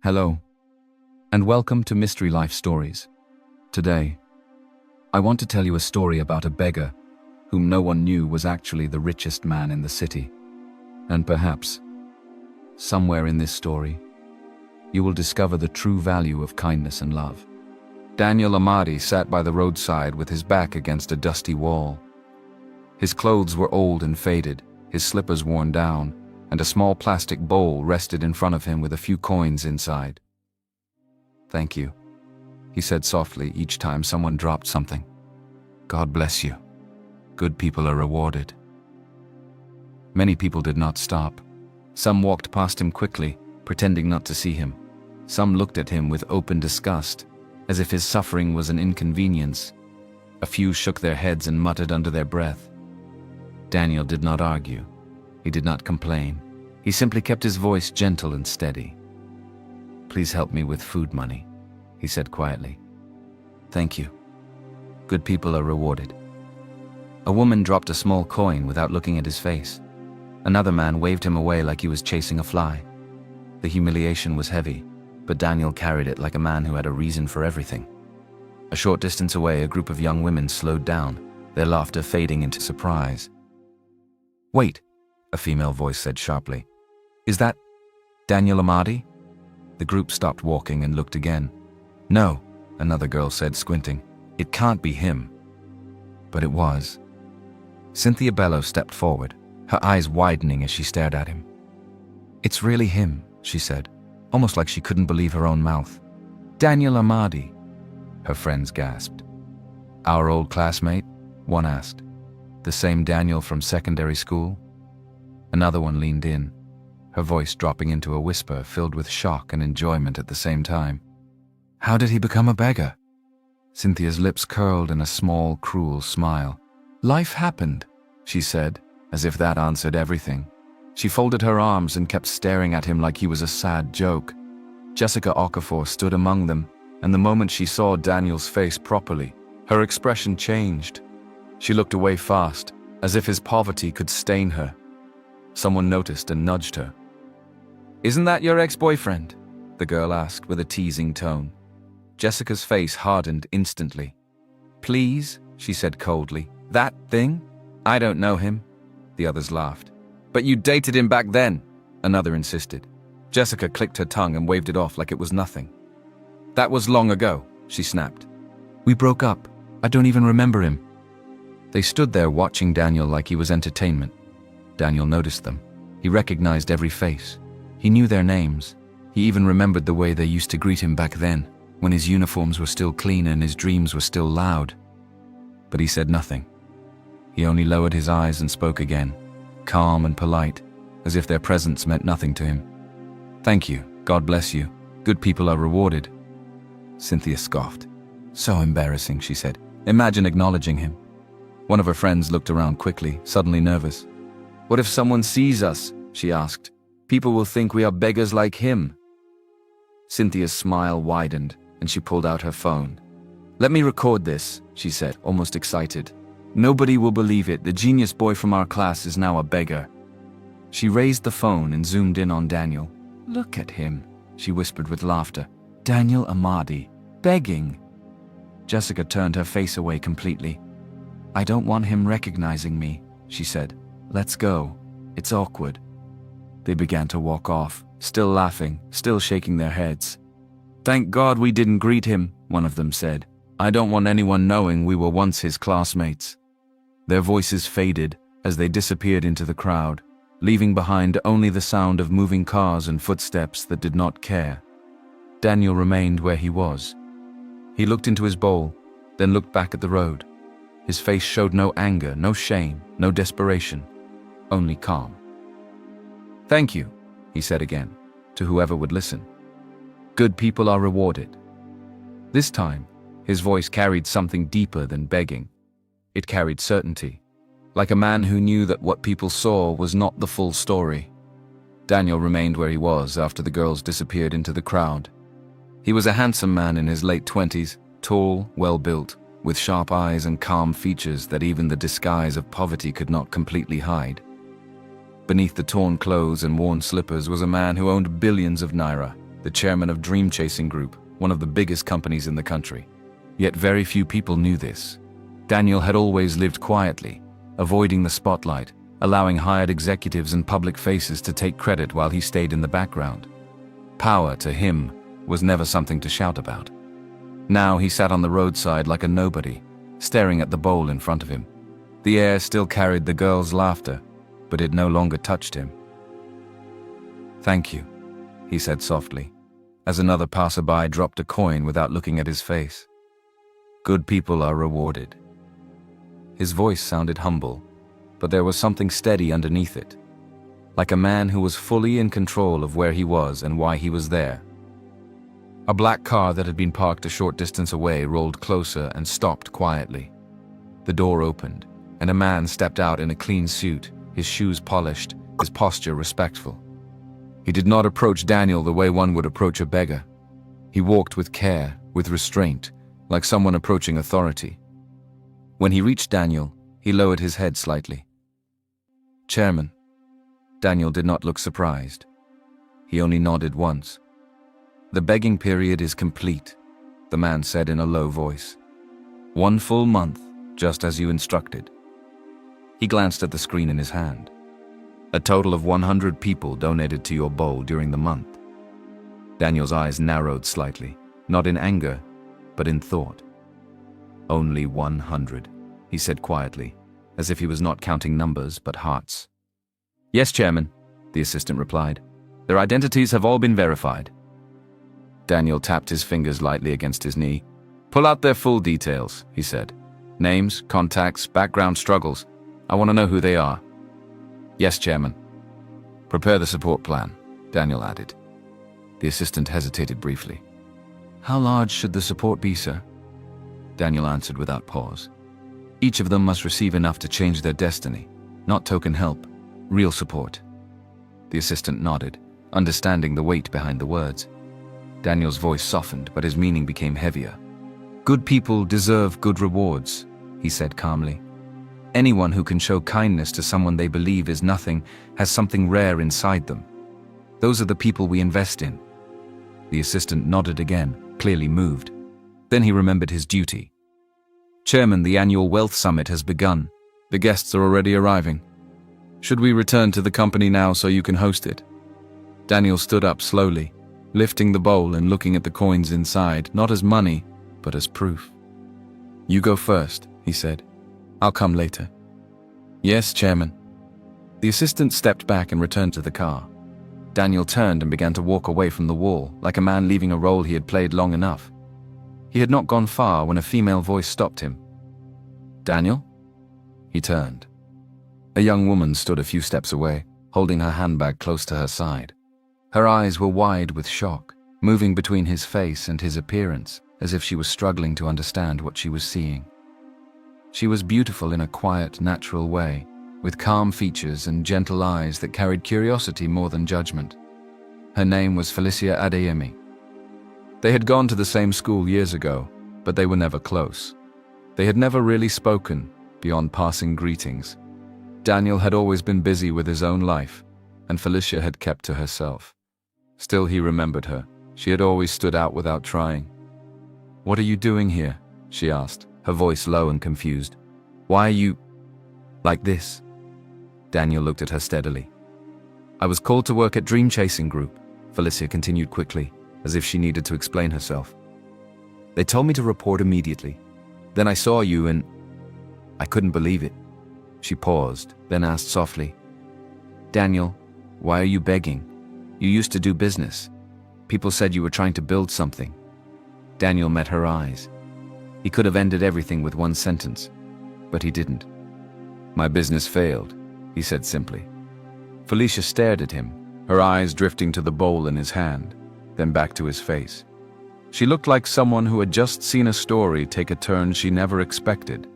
Hello, and welcome to Mystery Life Stories. Today, I want to tell you a story about a beggar whom no one knew was actually the richest man in the city. And perhaps, somewhere in this story, you will discover the true value of kindness and love. Daniel Amadi sat by the roadside with his back against a dusty wall. His clothes were old and faded, his slippers worn down, and a small plastic bowl rested in front of him with a few coins inside. "Thank you," he said softly each time someone dropped something. "God bless you. Good people are rewarded." Many people did not stop. Some walked past him quickly, pretending not to see him. Some looked at him with open disgust, as if his suffering was an inconvenience. A few shook their heads and muttered under their breath. Daniel did not argue. He did not complain. He simply kept his voice gentle and steady. "Please help me with food money," he said quietly. "Thank you. Good people are rewarded." A woman dropped a small coin without looking at his face. Another man waved him away like he was chasing a fly. The humiliation was heavy, but Daniel carried it like a man who had a reason for everything. A short distance away, a group of young women slowed down, their laughter fading into surprise. "Wait," a female voice said sharply. "Is that Daniel Amadi?" The group stopped walking and looked again. "No," another girl said, squinting. "It can't be him." But it was. Cynthia Bello stepped forward, her eyes widening as she stared at him. "It's really him," she said, almost like she couldn't believe her own mouth. "Daniel Amadi," her friends gasped. "Our old classmate?" one asked. "The same Daniel from secondary school?" Another one leaned in, her voice dropping into a whisper filled with shock and enjoyment at the same time. "How did he become a beggar?" Cynthia's lips curled in a small, cruel smile. "Life happened," she said, as if that answered everything. She folded her arms and kept staring at him like he was a sad joke. Jessica Okafor stood among them, and the moment she saw Daniel's face properly, her expression changed. She looked away fast, as if his poverty could stain her. Someone noticed and nudged her. "Isn't that your ex-boyfriend?" the girl asked with a teasing tone. Jessica's face hardened instantly. "Please," she said coldly. "That thing? I don't know him." The others laughed. "But you dated him back then," another insisted. Jessica clicked her tongue and waved it off like it was nothing. "That was long ago," she snapped. "We broke up. I don't even remember him." They stood there watching Daniel like he was entertainment. Daniel noticed them. He recognized every face. He knew their names. He even remembered the way they used to greet him back then, when his uniforms were still clean and his dreams were still loud. But he said nothing. He only lowered his eyes and spoke again, calm and polite, as if their presence meant nothing to him. "Thank you. God bless you. Good people are rewarded." Cynthia scoffed. "So embarrassing," she said. "Imagine acknowledging him." One of her friends looked around quickly, suddenly nervous. "What if someone sees us?" she asked. "People will think we are beggars like him." Cynthia's smile widened, and she pulled out her phone. "Let me record this," she said, almost excited. "Nobody will believe it. The genius boy from our class is now a beggar." She raised the phone and zoomed in on Daniel. "Look at him," she whispered with laughter. "Daniel Amadi, begging." Jessica turned her face away completely. "I don't want him recognizing me," she said. "Let's go. It's awkward." They began to walk off, still laughing, still shaking their heads. "Thank God we didn't greet him," one of them said. "I don't want anyone knowing we were once his classmates." Their voices faded as they disappeared into the crowd, leaving behind only the sound of moving cars and footsteps that did not care. Daniel remained where he was. He looked into his bowl, then looked back at the road. His face showed no anger, no shame, no desperation, only calm. "Thank you," he said again, to whoever would listen. "Good people are rewarded." This time, his voice carried something deeper than begging. It carried certainty, like a man who knew that what people saw was not the full story. Daniel remained where he was after the girls disappeared into the crowd. He was a handsome man in his late 20s, tall, well-built, with sharp eyes and calm features that even the disguise of poverty could not completely hide. Beneath the torn clothes and worn slippers was a man who owned billions of naira, the chairman of Dream Chasing Group, one of the biggest companies in the country. Yet very few people knew this. Daniel had always lived quietly, avoiding the spotlight, allowing hired executives and public faces to take credit while he stayed in the background. Power, to him, was never something to shout about. Now he sat on the roadside like a nobody, staring at the bowl in front of him. The air still carried the girls' laughter, but it no longer touched him. "Thank you," he said softly, as another passerby dropped a coin without looking at his face. "Good people are rewarded." His voice sounded humble, but there was something steady underneath it, like a man who was fully in control of where he was and why he was there. A black car that had been parked a short distance away rolled closer and stopped quietly. The door opened, and a man stepped out in a clean suit, his shoes polished, his posture respectful. He did not approach Daniel the way one would approach a beggar. He walked with care, with restraint, like someone approaching authority. When he reached Daniel, he lowered his head slightly. "Chairman." Daniel did not look surprised. He only nodded once. "The begging period is complete," the man said in a low voice. "1 full month, just as you instructed." He glanced at the screen in his hand. "A total of 100 people donated to your bowl during the month." Daniel's eyes narrowed slightly, not in anger, but in thought. "Only 100, he said quietly, as if he was not counting numbers but hearts. "Yes, Chairman," the assistant replied. "Their identities have all been verified." Daniel tapped his fingers lightly against his knee. "Pull out their full details," he said. "Names, contacts, background struggles. I want to know who they are." "Yes, Chairman." "Prepare the support plan," Daniel added. The assistant hesitated briefly. "How large should the support be, sir?" Daniel answered without pause. "Each of them must receive enough to change their destiny, not token help, real support." The assistant nodded, understanding the weight behind the words. Daniel's voice softened, but his meaning became heavier. "Good people deserve good rewards," he said calmly. "Anyone who can show kindness to someone they believe is nothing has something rare inside them. Those are the people we invest in." The assistant nodded again, clearly moved. Then he remembered his duty. "Chairman, the annual Wealth Summit has begun. The guests are already arriving. Should we return to the company now so you can host it?" Daniel stood up slowly, lifting the bowl and looking at the coins inside, not as money, but as proof. "You go first," he said. "I'll come later." "Yes, Chairman." The assistant stepped back and returned to the car. Daniel turned and began to walk away from the wall, like a man leaving a role he had played long enough. He had not gone far when a female voice stopped him. "Daniel?" He turned. A young woman stood a few steps away, holding her handbag close to her side. Her eyes were wide with shock, moving between his face and his appearance, as if she was struggling to understand what she was seeing. She was beautiful in a quiet, natural way, with calm features and gentle eyes that carried curiosity more than judgment. Her name was Felicia Adeyemi. They had gone to the same school years ago, but they were never close. They had never really spoken, beyond passing greetings. Daniel had always been busy with his own life, and Felicia had kept to herself. Still, he remembered her. She had always stood out without trying. "What are you doing here?" she asked, her voice low and confused. "Why are you like this?" Daniel looked at her steadily. "I was called to work at Dream Chasing Group," Felicia continued quickly, as if she needed to explain herself. "They told me to report immediately. Then I saw you and I couldn't believe it." She paused, then asked softly, "Daniel, why are you begging? You used to do business. People said you were trying to build something." Daniel met her eyes. He could have ended everything with one sentence, but he didn't. "My business failed," he said simply. Felicia stared at him, her eyes drifting to the bowl in his hand, then back to his face. She looked like someone who had just seen a story take a turn she never expected.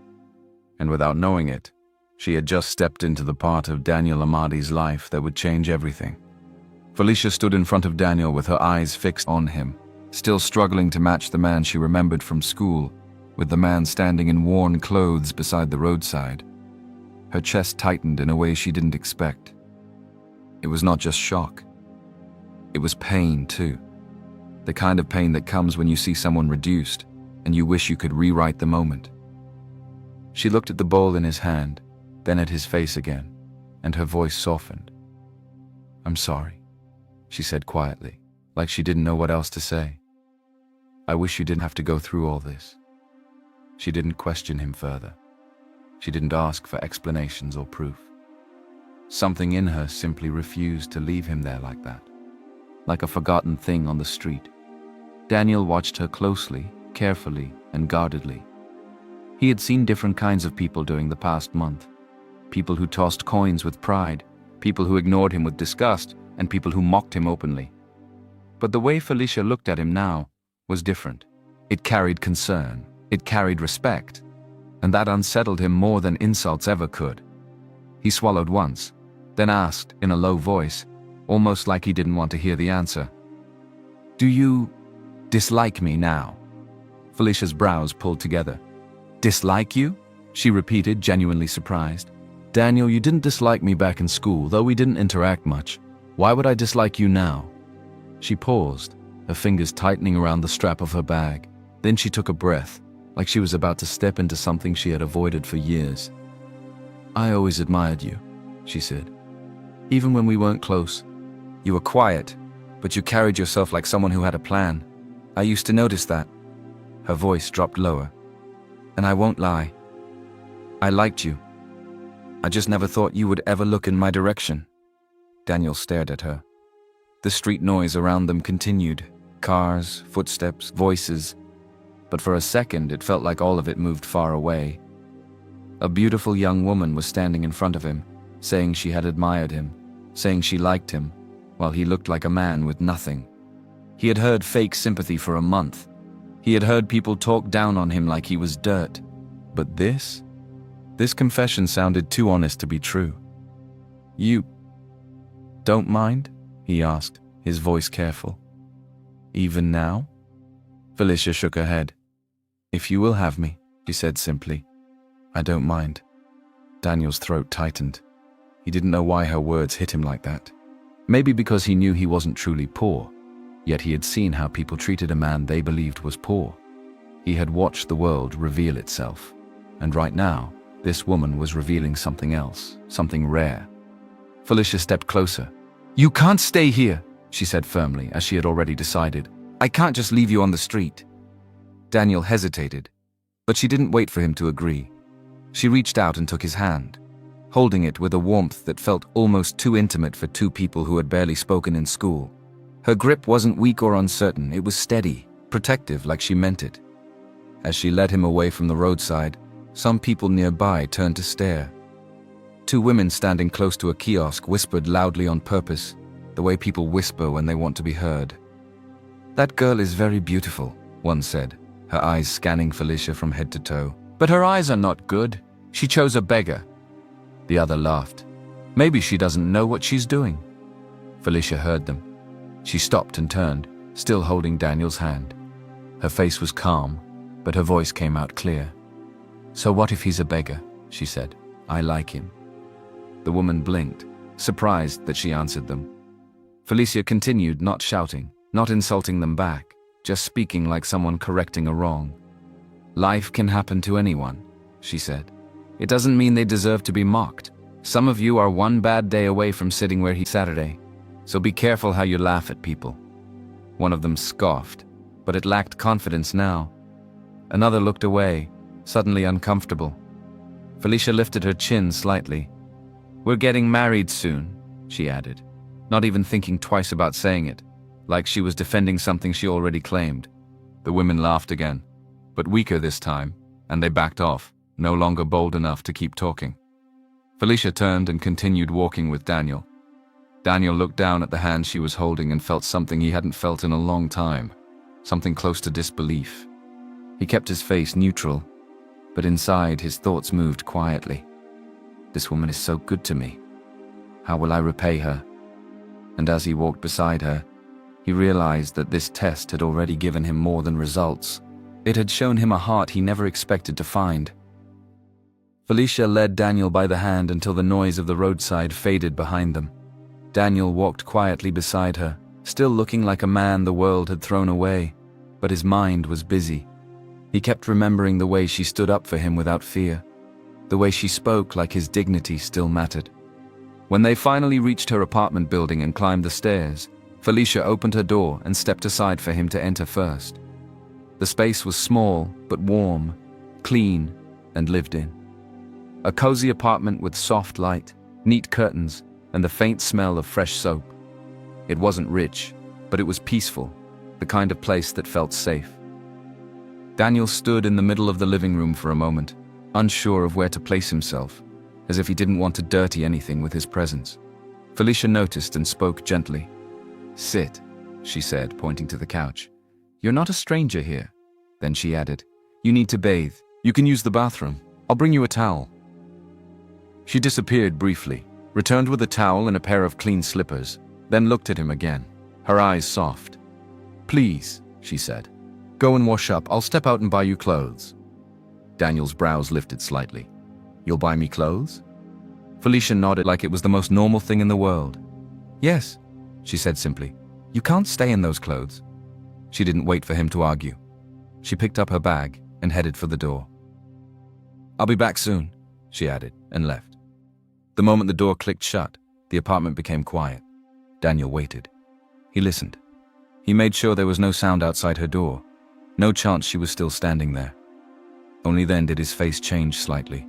And without knowing it, she had just stepped into the part of Daniel Amadi's life that would change everything. Felicia stood in front of Daniel with her eyes fixed on him, still struggling to match the man she remembered from school, with the man standing in worn clothes beside the roadside. Her chest tightened in a way she didn't expect. It was not just shock. It was pain, too. The kind of pain that comes when you see someone reduced, and you wish you could rewrite the moment. She looked at the bowl in his hand, then at his face again, and her voice softened. "I'm sorry," she said quietly, like she didn't know what else to say. "I wish you didn't have to go through all this." She didn't question him further. She didn't ask for explanations or proof. Something in her simply refused to leave him there like that, like a forgotten thing on the street. Daniel watched her closely, carefully, and guardedly. He had seen different kinds of people during the past month. People who tossed coins with pride, people who ignored him with disgust, and people who mocked him openly. But the way Felicia looked at him now was different. It carried concern, it carried respect, and that unsettled him more than insults ever could. He swallowed once, then asked in a low voice, almost like he didn't want to hear the answer, "Do you dislike me now?" Felicia's brows pulled together. "Dislike you?" she repeated, genuinely surprised. "Daniel, you didn't dislike me back in school, though we didn't interact much. Why would I dislike you now?" She paused, her fingers tightening around the strap of her bag. Then she took a breath, like she was about to step into something she had avoided for years. "I always admired you," she said. "Even when we weren't close. You were quiet, but you carried yourself like someone who had a plan. I used to notice that." Her voice dropped lower. "And I won't lie. I liked you. I just never thought you would ever look in my direction." Daniel stared at her. The street noise around them continued. Cars, footsteps, voices. But for a second, it felt like all of it moved far away. A beautiful young woman was standing in front of him, saying she had admired him, saying she liked him, while he looked like a man with nothing. He had heard fake sympathy for a month. He had heard people talk down on him like he was dirt. But this confession sounded too honest to be true. "You don't mind?" he asked, his voice careful. "Even now?" Felicia shook her head. "If you will have me," she said simply. "I don't mind." Daniel's throat tightened. He didn't know why her words hit him like that. Maybe because he knew he wasn't truly poor, yet he had seen how people treated a man they believed was poor. He had watched the world reveal itself, and right now, this woman was revealing something else, something rare. Felicia stepped closer. "You can't stay here," she said firmly, as she had already decided. "I can't just leave you on the street." Daniel hesitated, but she didn't wait for him to agree. She reached out and took his hand, holding it with a warmth that felt almost too intimate for two people who had barely spoken in school. Her grip wasn't weak or uncertain, it was steady, protective, like she meant it. As she led him away from the roadside, some people nearby turned to stare. Two women standing close to a kiosk whispered loudly on purpose, the way people whisper when they want to be heard. "That girl is very beautiful," one said, her eyes scanning Felicia from head to toe. "But her eyes are not good. She chose a beggar." The other laughed. "Maybe she doesn't know what she's doing." Felicia heard them. She stopped and turned, still holding Daniel's hand. Her face was calm, but her voice came out clear. "So what if he's a beggar?" she said. "I like him." The woman blinked, surprised that she answered them. Felicia continued, not shouting, not insulting them back, just speaking like someone correcting a wrong. "Life can happen to anyone," she said. "It doesn't mean they deserve to be mocked. Some of you are one bad day away from sitting where he's Saturday, so be careful how you laugh at people." One of them scoffed, but it lacked confidence now. Another looked away, suddenly uncomfortable. Felicia lifted her chin slightly. "We're getting married soon," she added, not even thinking twice about saying it, like she was defending something she already claimed. The women laughed again, but weaker this time, and they backed off, no longer bold enough to keep talking. Felicia turned and continued walking with Daniel. Daniel looked down at the hand she was holding and felt something he hadn't felt in a long time, something close to disbelief. He kept his face neutral, but inside his thoughts moved quietly. "This woman is so good to me. How will I repay her?" And as he walked beside her, he realized that this test had already given him more than results. It had shown him a heart he never expected to find. Felicia led Daniel by the hand until the noise of the roadside faded behind them. Daniel walked quietly beside her, still looking like a man the world had thrown away, but his mind was busy. He kept remembering the way she stood up for him without fear, the way she spoke like his dignity still mattered. When they finally reached her apartment building and climbed the stairs, Felicia opened her door and stepped aside for him to enter first. The space was small but warm, clean, and lived in. A cozy apartment with soft light, neat curtains, and the faint smell of fresh soap. It wasn't rich, but it was peaceful, the kind of place that felt safe. Daniel stood in the middle of the living room for a moment, unsure of where to place himself, as if he didn't want to dirty anything with his presence. Felicia noticed and spoke gently. "Sit," she said, pointing to the couch. "You're not a stranger here." Then she added, "You need to bathe. You can use the bathroom. I'll bring you a towel." She disappeared briefly, returned with a towel and a pair of clean slippers, then looked at him again, her eyes soft. "Please," she said, "go and wash up. I'll step out and buy you clothes." Daniel's brows lifted slightly. "You'll buy me clothes?" Felicia nodded like it was the most normal thing in the world. "Yes," she said simply. "You can't stay in those clothes." She didn't wait for him to argue. She picked up her bag and headed for the door. "I'll be back soon," she added, and left. The moment the door clicked shut, the apartment became quiet. Daniel waited. He listened. He made sure there was no sound outside her door, no chance she was still standing there. Only then did his face change slightly.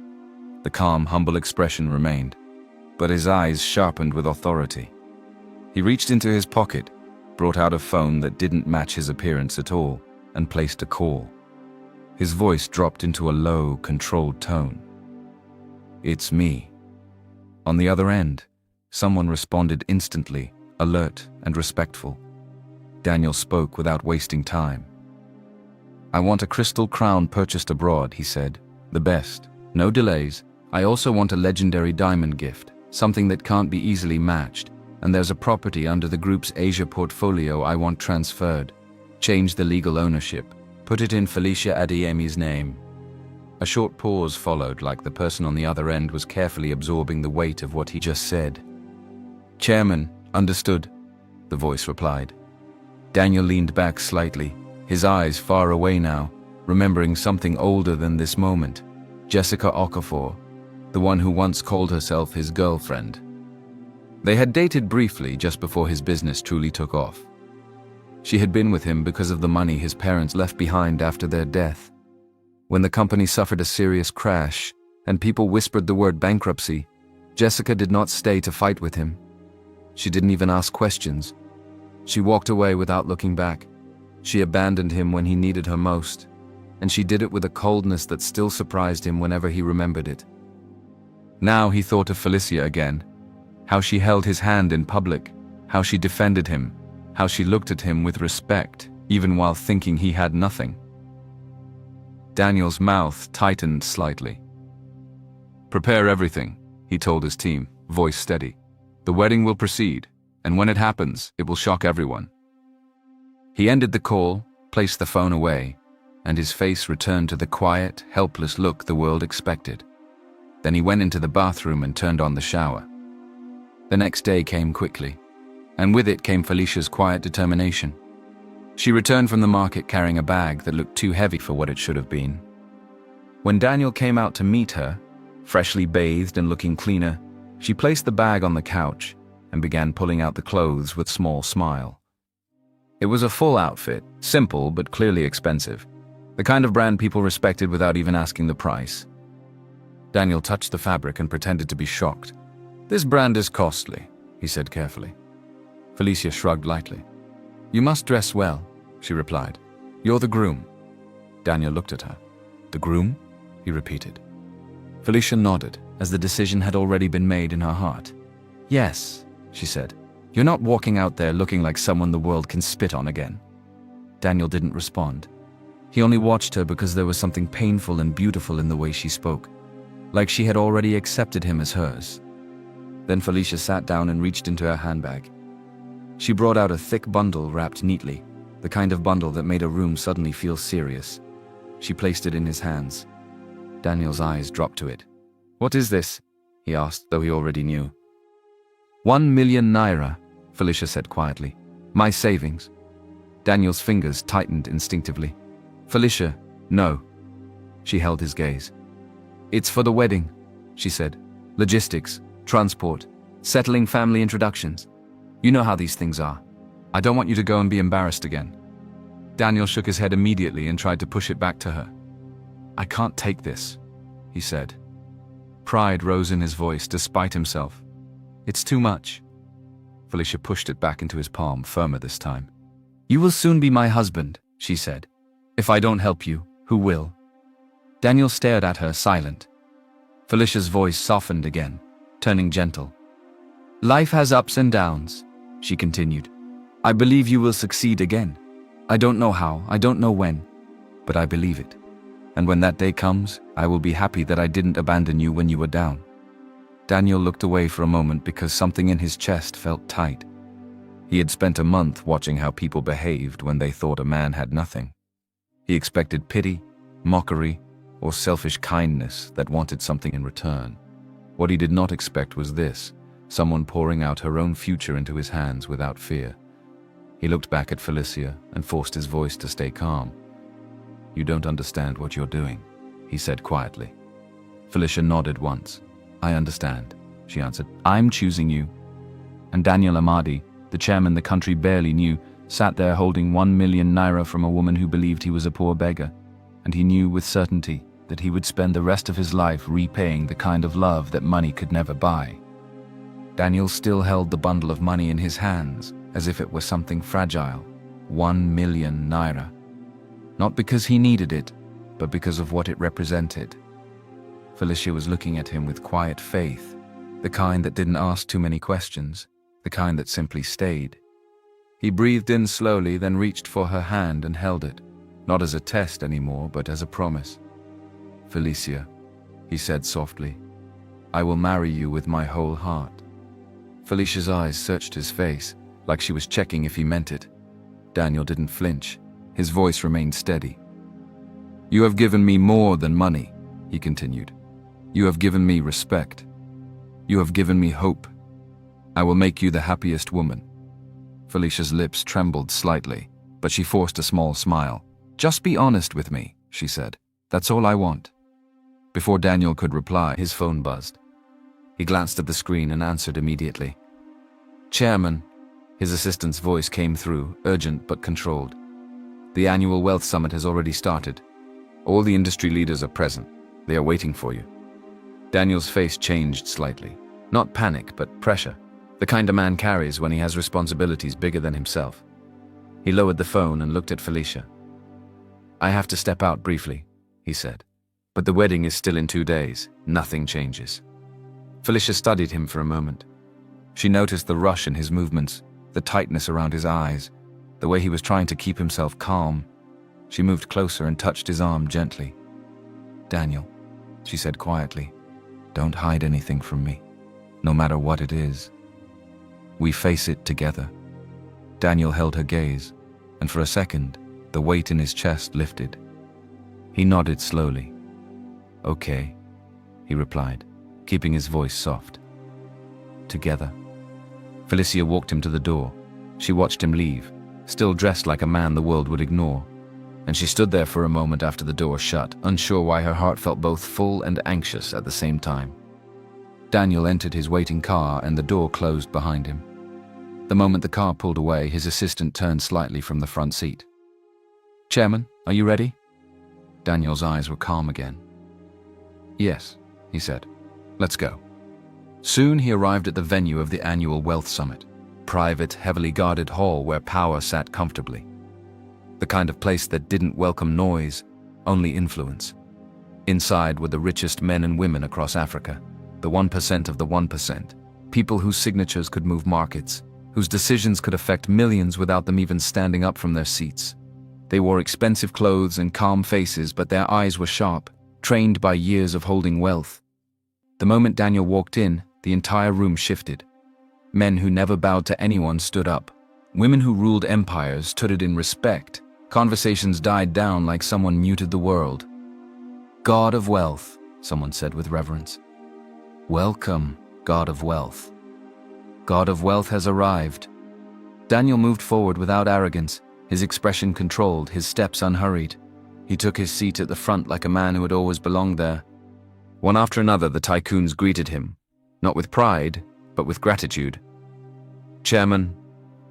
The calm, humble expression remained, but his eyes sharpened with authority. He reached into his pocket, brought out a phone that didn't match his appearance at all, and placed a call. His voice dropped into a low, controlled tone. "It's me." On the other end, someone responded instantly, alert and respectful. Daniel spoke without wasting time. "I want a crystal crown purchased abroad," he said. "The best. No delays. I also want a legendary diamond gift, something that can't be easily matched, and there's a property under the group's Asia portfolio I want transferred. Change the legal ownership. Put it in Felicia Adeyemi's name." A short pause followed, like the person on the other end was carefully absorbing the weight of what he just said. "Chairman, understood," the voice replied. Daniel leaned back slightly, his eyes far away now, remembering something older than this moment. Jessica Okafor, the one who once called herself his girlfriend. They had dated briefly just before his business truly took off. She had been with him because of the money his parents left behind after their death. When the company suffered a serious crash and people whispered the word bankruptcy, Jessica did not stay to fight with him. She didn't even ask questions. She walked away without looking back. She abandoned him when he needed her most, and she did it with a coldness that still surprised him whenever he remembered it. Now he thought of Felicia again, how she held his hand in public, how she defended him, how she looked at him with respect, even while thinking he had nothing. Daniel's mouth tightened slightly. "Prepare everything," he told his team, voice steady. "The wedding will proceed, and when it happens, it will shock everyone." He ended the call, placed the phone away, and his face returned to the quiet, helpless look the world expected. Then he went into the bathroom and turned on the shower. The next day came quickly, and with it came Felicia's quiet determination. She returned from the market carrying a bag that looked too heavy for what it should have been. When Daniel came out to meet her, freshly bathed and looking cleaner, she placed the bag on the couch and began pulling out the clothes with a small smile. It was a full outfit, simple but clearly expensive, the kind of brand people respected without even asking the price. Daniel touched the fabric and pretended to be shocked. "This brand is costly," he said carefully. Felicia shrugged lightly. "You must dress well," she replied. "You're the groom." Daniel looked at her. "The groom?" he repeated. Felicia nodded, as the decision had already been made in her heart. "Yes," she said. "You're not walking out there looking like someone the world can spit on again." Daniel didn't respond. He only watched her because there was something painful and beautiful in the way she spoke, like she had already accepted him as hers. Then Felicia sat down and reached into her handbag. She brought out a thick bundle wrapped neatly, the kind of bundle that made a room suddenly feel serious. She placed it in his hands. Daniel's eyes dropped to it. "What is this?" he asked, though he already knew. 1 million naira, Felicia said quietly. My savings. Daniel's fingers tightened instinctively. Felicia, no. She held his gaze. It's for the wedding, she said. Logistics, transport, settling family introductions. You know how these things are. I don't want you to go and be embarrassed again. Daniel shook his head immediately and tried to push it back to her. I can't take this, he said. Pride rose in his voice despite himself. It's too much. Felicia pushed it back into his palm, firmer this time. You will soon be my husband, she said. If I don't help you, who will? Daniel stared at her, silent. Felicia's voice softened again, turning gentle. Life has ups and downs, she continued. I believe you will succeed again. I don't know how, I don't know when, but I believe it. And when that day comes, I will be happy that I didn't abandon you when you were down. Daniel looked away for a moment because something in his chest felt tight. He had spent a month watching how people behaved when they thought a man had nothing. He expected pity, mockery, or selfish kindness that wanted something in return. What he did not expect was this, someone pouring out her own future into his hands without fear. He looked back at Felicia and forced his voice to stay calm. You don't understand what you're doing, he said quietly. Felicia nodded once. I understand, she answered. I'm choosing you. And Daniel Amadi, the chairman the country barely knew, sat there holding 1 million naira from a woman who believed he was a poor beggar. And he knew with certainty that he would spend the rest of his life repaying the kind of love that money could never buy. Daniel still held the bundle of money in his hands, as if it were something fragile. 1 million naira. Not because he needed it, but because of what it represented. Felicia was looking at him with quiet faith, the kind that didn't ask too many questions, the kind that simply stayed. He breathed in slowly, then reached for her hand and held it, not as a test anymore, but as a promise. Felicia, he said softly, I will marry you with my whole heart. Felicia's eyes searched his face, like she was checking if he meant it. Daniel didn't flinch. His voice remained steady. You have given me more than money, he continued. You have given me respect. You have given me hope. I will make you the happiest woman. Felicia's lips trembled slightly, but she forced a small smile. Just be honest with me, she said. That's all I want. Before Daniel could reply, his phone buzzed. He glanced at the screen and answered immediately. Chairman, his assistant's voice came through, urgent but controlled. The annual wealth summit has already started. All the industry leaders are present. They are waiting for you. Daniel's face changed slightly. Not panic, but pressure. The kind a man carries when he has responsibilities bigger than himself. He lowered the phone and looked at Felicia. I have to step out briefly, he said. But the wedding is still in 2 days. Nothing changes. Felicia studied him for a moment. She noticed the rush in his movements, the tightness around his eyes, the way he was trying to keep himself calm. She moved closer and touched his arm gently. Daniel, she said quietly, don't hide anything from me, no matter what it is. We face it together. Daniel held her gaze, and for a second, the weight in his chest lifted. He nodded slowly. Okay, he replied, keeping his voice soft. Together. Felicia walked him to the door. She watched him leave, still dressed like a man the world would ignore. And she stood there for a moment after the door shut, unsure why her heart felt both full and anxious at the same time. Daniel entered his waiting car and the door closed behind him. The moment the car pulled away, his assistant turned slightly from the front seat. Chairman, are you ready? Daniel's eyes were calm again. Yes, he said. Let's go. Soon he arrived at the venue of the annual Wealth Summit, private, heavily guarded hall where power sat comfortably. The kind of place that didn't welcome noise, only influence. Inside were the richest men and women across Africa, the 1% of the 1%, people whose signatures could move markets, whose decisions could affect millions without them even standing up from their seats. They wore expensive clothes and calm faces, but their eyes were sharp, trained by years of holding wealth. The moment Daniel walked in, the entire room shifted. Men who never bowed to anyone stood up. Women who ruled empires stood it in respect. Conversations died down like someone muted the world. God of wealth, someone said with reverence. Welcome, God of wealth. God of wealth has arrived. Daniel moved forward without arrogance, his expression controlled, his steps unhurried. He took his seat at the front like a man who had always belonged there. One after another, the tycoons greeted him, not with pride, but with gratitude. "Chairman,"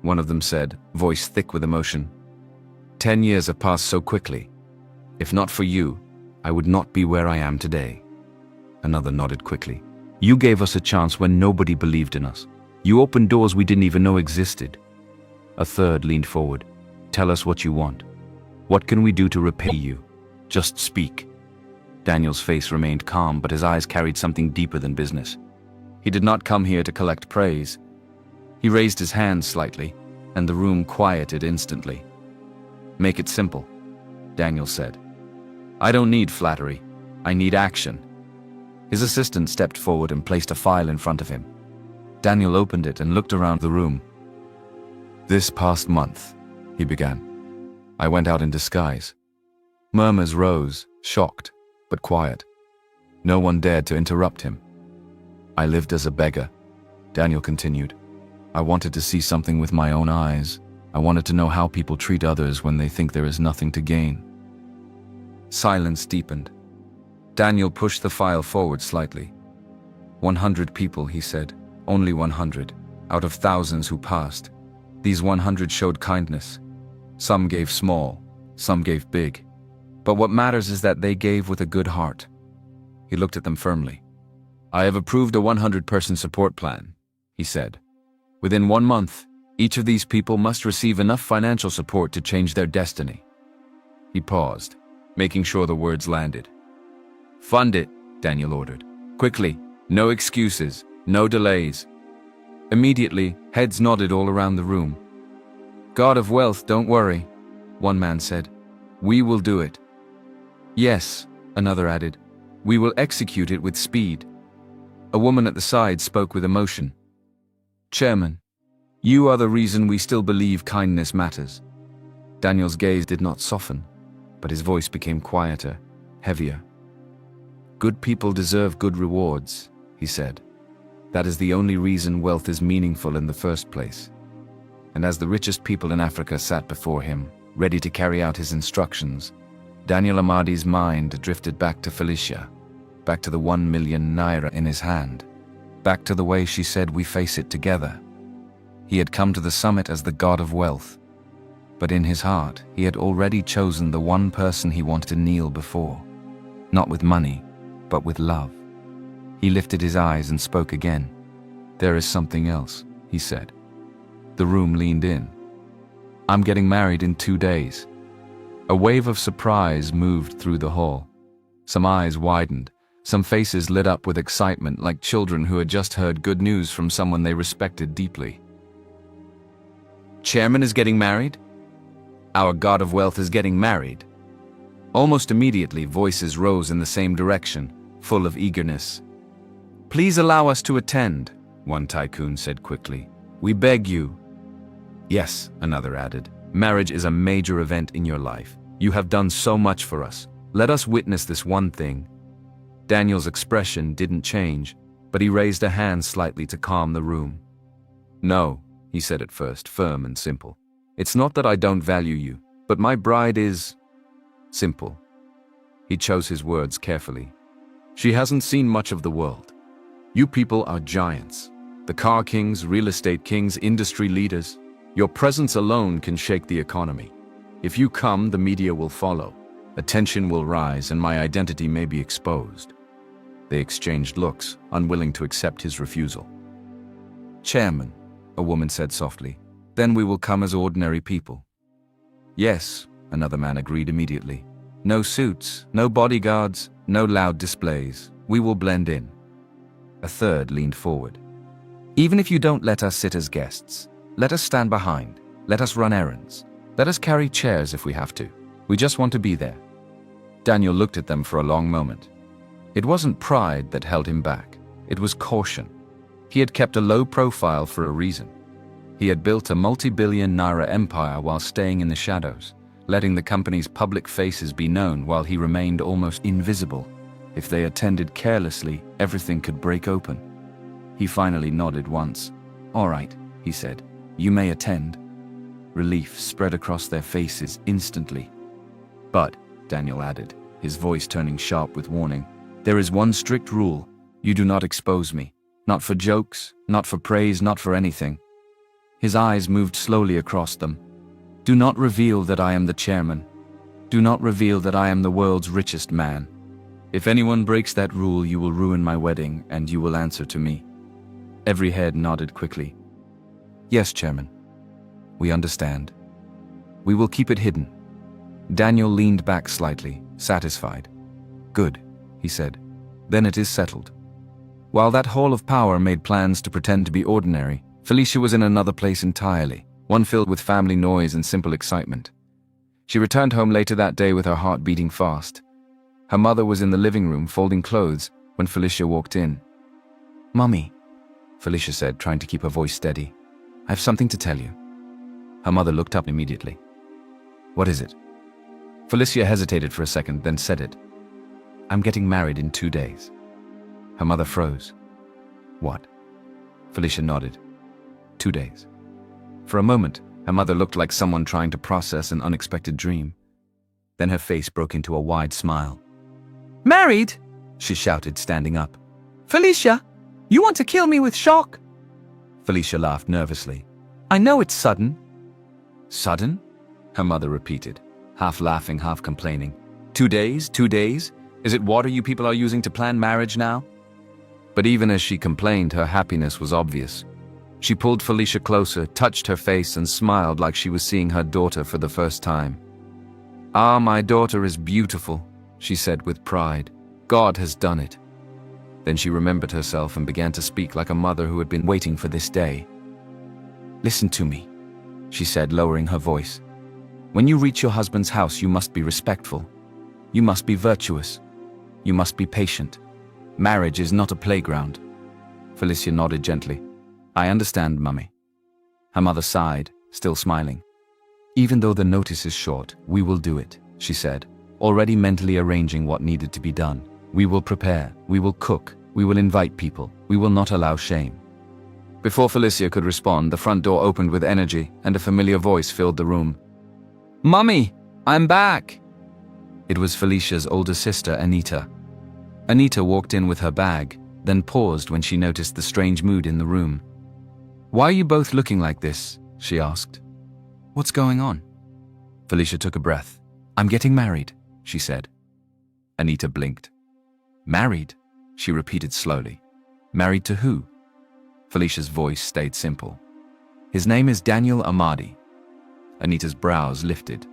one of them said, voice thick with emotion, 10 years have passed so quickly. If not for you, I would not be where I am today." Another nodded quickly. "You gave us a chance when nobody believed in us. You opened doors we didn't even know existed." A third leaned forward. "Tell us what you want. What can we do to repay you? Just speak." Daniel's face remained calm, but his eyes carried something deeper than business. He did not come here to collect praise. He raised his hand slightly, and the room quieted instantly. "Make it simple," Daniel said. "I don't need flattery. I need action." His assistant stepped forward and placed a file in front of him. Daniel opened it and looked around the room. "This past month," he began, "I went out in disguise." Murmurs rose, shocked, but quiet. No one dared to interrupt him. "I lived as a beggar," Daniel continued. "I wanted to see something with my own eyes. I wanted to know how people treat others when they think there is nothing to gain." Silence deepened. Daniel pushed the file forward slightly. 100 people, he said. Only 100, out of thousands who passed. These 100 showed kindness. Some gave small, some gave big. But what matters is that they gave with a good heart. He looked at them firmly. "I have approved a 100-person support plan," he said. "Within 1 month, each of these people must receive enough financial support to change their destiny." He paused, making sure the words landed. "Fund it," Daniel ordered. "Quickly, no excuses, no delays." Immediately, heads nodded all around the room. "God of Wealth, don't worry," one man said. "We will do it." "Yes," another added. "We will execute it with speed." A woman at the side spoke with emotion. "Chairman, you are the reason we still believe kindness matters." Daniel's gaze did not soften, but his voice became quieter, heavier. "Good people deserve good rewards," he said. "That is the only reason wealth is meaningful in the first place." And as the richest people in Africa sat before him, ready to carry out his instructions, Daniel Amadi's mind drifted back to Felicia, back to the 1 million naira in his hand, back to the way she said we face it together. He had come to the summit as the god of wealth, but in his heart he had already chosen the one person he wanted to kneel before, not with money, but with love. He lifted his eyes and spoke again. "There is something else," he said. The room leaned in. "I'm getting married in 2 days." A wave of surprise moved through the hall. Some eyes widened, some faces lit up with excitement like children who had just heard good news from someone they respected deeply. "Chairman is getting married? Our god of wealth is getting married?" Almost immediately, voices rose in the same direction, full of eagerness. "Please allow us to attend," one tycoon said quickly. "We beg you." "Yes," another added. "Marriage is a major event in your life. You have done so much for us. Let us witness this one thing." Daniel's expression didn't change, but he raised a hand slightly to calm the room. "No," he said at first, firm and simple. "It's not that I don't value you, but my bride is simple." He chose his words carefully. "She hasn't seen much of the world. You people are giants. The car kings, real estate kings, industry leaders. Your presence alone can shake the economy. If you come, the media will follow. Attention will rise and my identity may be exposed." They exchanged looks, unwilling to accept his refusal. "Chairman," a woman said softly, "then we will come as ordinary people." "Yes," another man agreed immediately. "No suits, no bodyguards, no loud displays. We will blend in." A third leaned forward. "Even if you don't let us sit as guests, let us stand behind. Let us run errands. Let us carry chairs if we have to. We just want to be there." Daniel looked at them for a long moment. It wasn't pride that held him back. It was caution. He had kept a low profile for a reason. He had built a multi-billion naira empire while staying in the shadows, letting the company's public faces be known while he remained almost invisible. If they attended carelessly, everything could break open. He finally nodded once. "All right," he said. "You may attend, Relief spread across their faces instantly. "But," Daniel added, his voice turning sharp with warning, "there is one strict rule. You do not expose me. Not for jokes, not for praise, not for anything." His eyes moved slowly across them. "Do not reveal that I am the chairman. Do not reveal that I am the world's richest man. If anyone breaks that rule, you will ruin my wedding, and you will answer to me." Every head nodded quickly. "Yes, Chairman. We understand. We will keep it hidden." Daniel leaned back slightly, satisfied. "Good," he said. "Then it is settled." While that hall of power made plans to pretend to be ordinary, Felicia was in another place entirely, one filled with family noise and simple excitement. She returned home later that day with her heart beating fast. Her mother was in the living room folding clothes when Felicia walked in. "Mummy," Felicia said, trying to keep her voice steady, "I have something to tell you." Her mother looked up immediately. "What is it?" Felicia hesitated for a second, then said it. "I'm getting married in 2 days." Her mother froze. "What?" Felicia nodded. 2 days. For a moment, her mother looked like someone trying to process an unexpected dream. Then her face broke into a wide smile. "Married?" she shouted, standing up. "Felicia, you want to kill me with shock?" Felicia laughed nervously. "I know it's sudden." "Sudden?" her mother repeated, half laughing, half complaining. 2 days? 2 days? Is it water you people are using to plan marriage now?" But even as she complained, her happiness was obvious. She pulled Felicia closer, touched her face, and smiled like she was seeing her daughter for the first time. "Ah, my daughter is beautiful," she said with pride. "God has done it." Then she remembered herself and began to speak like a mother who had been waiting for this day. "Listen to me," she said, lowering her voice. "When you reach your husband's house, you must be respectful. You must be virtuous. You must be patient. Marriage is not a playground." Felicia nodded gently. "I understand, Mummy." Her mother sighed, still smiling. "Even though the notice is short, we will do it," she said, already mentally arranging what needed to be done. "We will prepare, we will cook, we will invite people, we will not allow shame." Before Felicia could respond, the front door opened with energy, and a familiar voice filled the room. "Mummy, I'm back!" It was Felicia's older sister, Anita. Anita walked in with her bag, then paused when she noticed the strange mood in the room. "Why are you both looking like this?" she asked. "What's going on?" Felicia took a breath. "I'm getting married," she said. Anita blinked. "Married?" she repeated slowly. "Married to who?" Felicia's voice stayed simple. "His name is Daniel Amadi." Anita's brows lifted.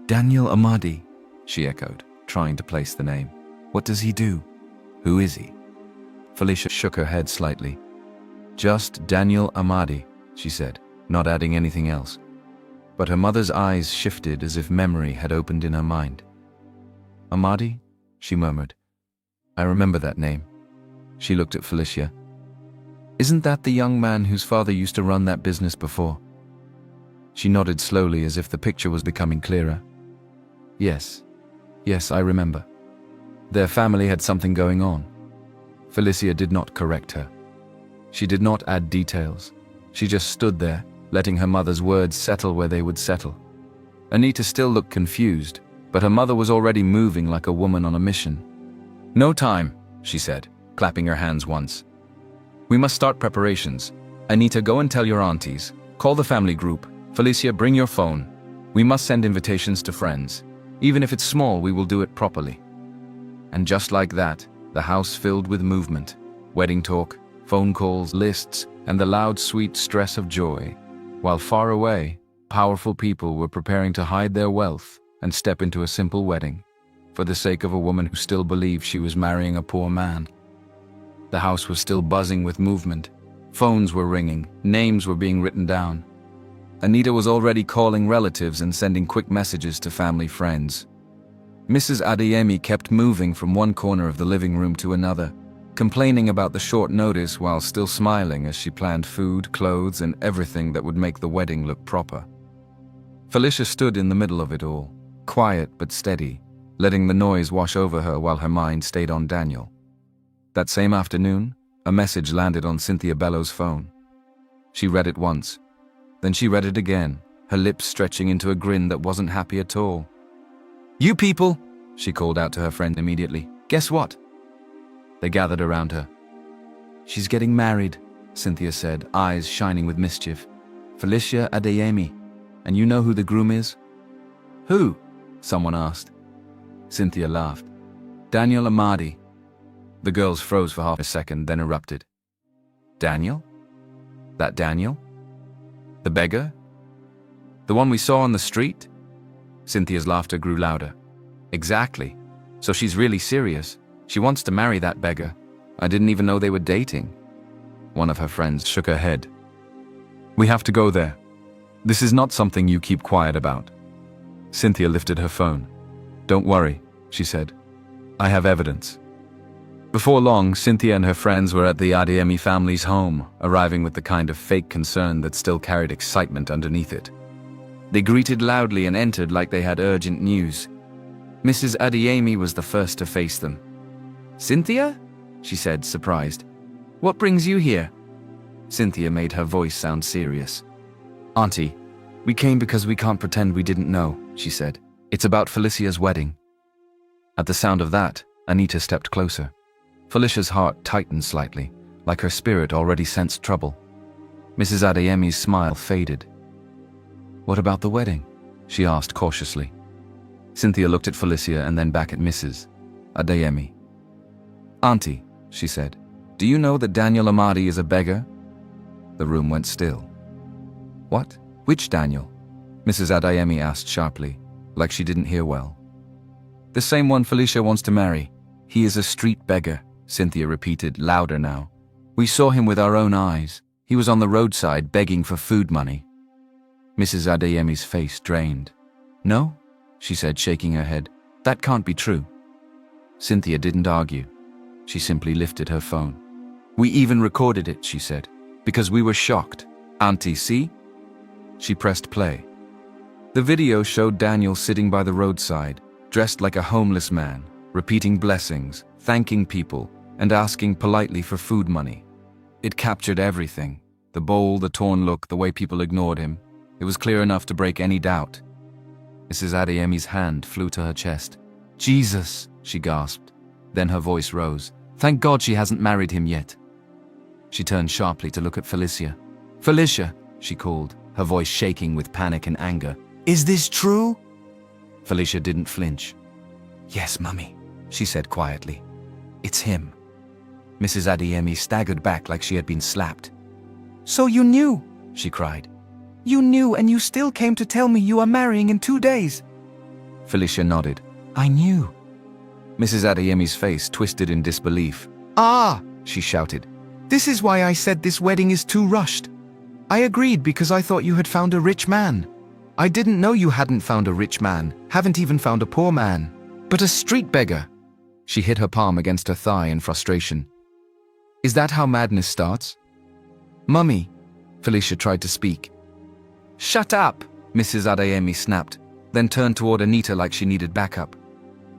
"Daniel Amadi," she echoed, trying to place the name. "What does he do? Who is he?" Felicia shook her head slightly. "Just Daniel Amadi," she said, not adding anything else. But her mother's eyes shifted as if memory had opened in her mind. "Amadi?" she murmured. "I remember that name." She looked at Felicia. "Isn't that the young man whose father used to run that business before?" She nodded slowly as if the picture was becoming clearer. Yes, I remember. Their family had something going on." Felicia did not correct her. She did not add details. She just stood there, letting her mother's words settle where they would settle. Anita still looked confused, but her mother was already moving like a woman on a mission. "No time," she said, clapping her hands once. "We must start preparations. Anita, go and tell your aunties. Call the family group. Felicia, bring your phone. We must send invitations to friends. Even if it's small, we will do it properly." And just like that, the house filled with movement, wedding talk, phone calls, lists, and the loud, sweet stress of joy. While far away, powerful people were preparing to hide their wealth and step into a simple wedding, for the sake of a woman who still believed she was marrying a poor man. The house was still buzzing with movement. Phones were ringing, names were being written down. Anita was already calling relatives and sending quick messages to family friends. Mrs. Adeyemi kept moving from one corner of the living room to another, complaining about the short notice while still smiling as she planned food, clothes, and everything that would make the wedding look proper. Felicia stood in the middle of it all, quiet but steady, letting the noise wash over her while her mind stayed on Daniel. That same afternoon, a message landed on Cynthia Bellows' phone. She read it once. Then she read it again, her lips stretching into a grin that wasn't happy at all. "You people," she called out to her friend immediately. "Guess what?" They gathered around her. "She's getting married," Cynthia said, eyes shining with mischief. "Felicia Adeyemi. And you know who the groom is?" "Who?" someone asked. Cynthia laughed. "Daniel Amadi." The girls froze for half a second, then erupted. "Daniel? That Daniel? The beggar? The one we saw on the street?" Cynthia's laughter grew louder. "Exactly. So she's really serious. She wants to marry that beggar. I didn't even know they were dating." One of her friends shook her head. "We have to go there. This is not something you keep quiet about." Cynthia lifted her phone. "Don't worry," she said. "I have evidence." Before long, Cynthia and her friends were at the Adeyemi family's home, arriving with the kind of fake concern that still carried excitement underneath it. They greeted loudly and entered like they had urgent news. Mrs. Adeyemi was the first to face them. "Cynthia?" she said, surprised. "What brings you here?" Cynthia made her voice sound serious. "Auntie, we came because we can't pretend we didn't know," she said. "It's about Felicia's wedding." At the sound of that, Anita stepped closer. Felicia's heart tightened slightly, like her spirit already sensed trouble. Mrs. Adeyemi's smile faded. "What about the wedding?" she asked cautiously. Cynthia looked at Felicia and then back at Mrs. Adeyemi. "Auntie," she said, "do you know that Daniel Amadi is a beggar?" The room went still. "What? Which Daniel?" Mrs. Adeyemi asked sharply, like she didn't hear well. "The same one Felicia wants to marry. He is a street beggar," Cynthia repeated, louder now. "We saw him with our own eyes. He was on the roadside begging for food money." Mrs. Adeyemi's face drained. "No?" she said, shaking her head. "That can't be true." Cynthia didn't argue. She simply lifted her phone. "We even recorded it," she said, "because we were shocked. Auntie, see?" She pressed play. The video showed Daniel sitting by the roadside, dressed like a homeless man, repeating blessings, thanking people, and asking politely for food money. It captured everything. The bowl, the torn look, the way people ignored him. It was clear enough to break any doubt. Mrs. Adeyemi's hand flew to her chest. "Jesus," she gasped. Then her voice rose. "Thank God she hasn't married him yet." She turned sharply to look at Felicia. "Felicia," she called, her voice shaking with panic and anger. "Is this true?" Felicia didn't flinch. "Yes, Mummy," she said quietly. "It's him." Mrs. Adeyemi staggered back like she had been slapped. "So you knew?" she cried. "You knew and you still came to tell me you are marrying in 2 days?" Felicia nodded. "I knew." Mrs. Adeyemi's face twisted in disbelief. "Ah!" she shouted. "This is why I said this wedding is too rushed. I agreed because I thought you had found a rich man. I didn't know you hadn't found a rich man, haven't even found a poor man. But a street beggar." She hit her palm against her thigh in frustration. "Is that how madness starts?" "Mummy," Felicia tried to speak. "Shut up," Mrs. Adeyemi snapped, then turned toward Anita like she needed backup.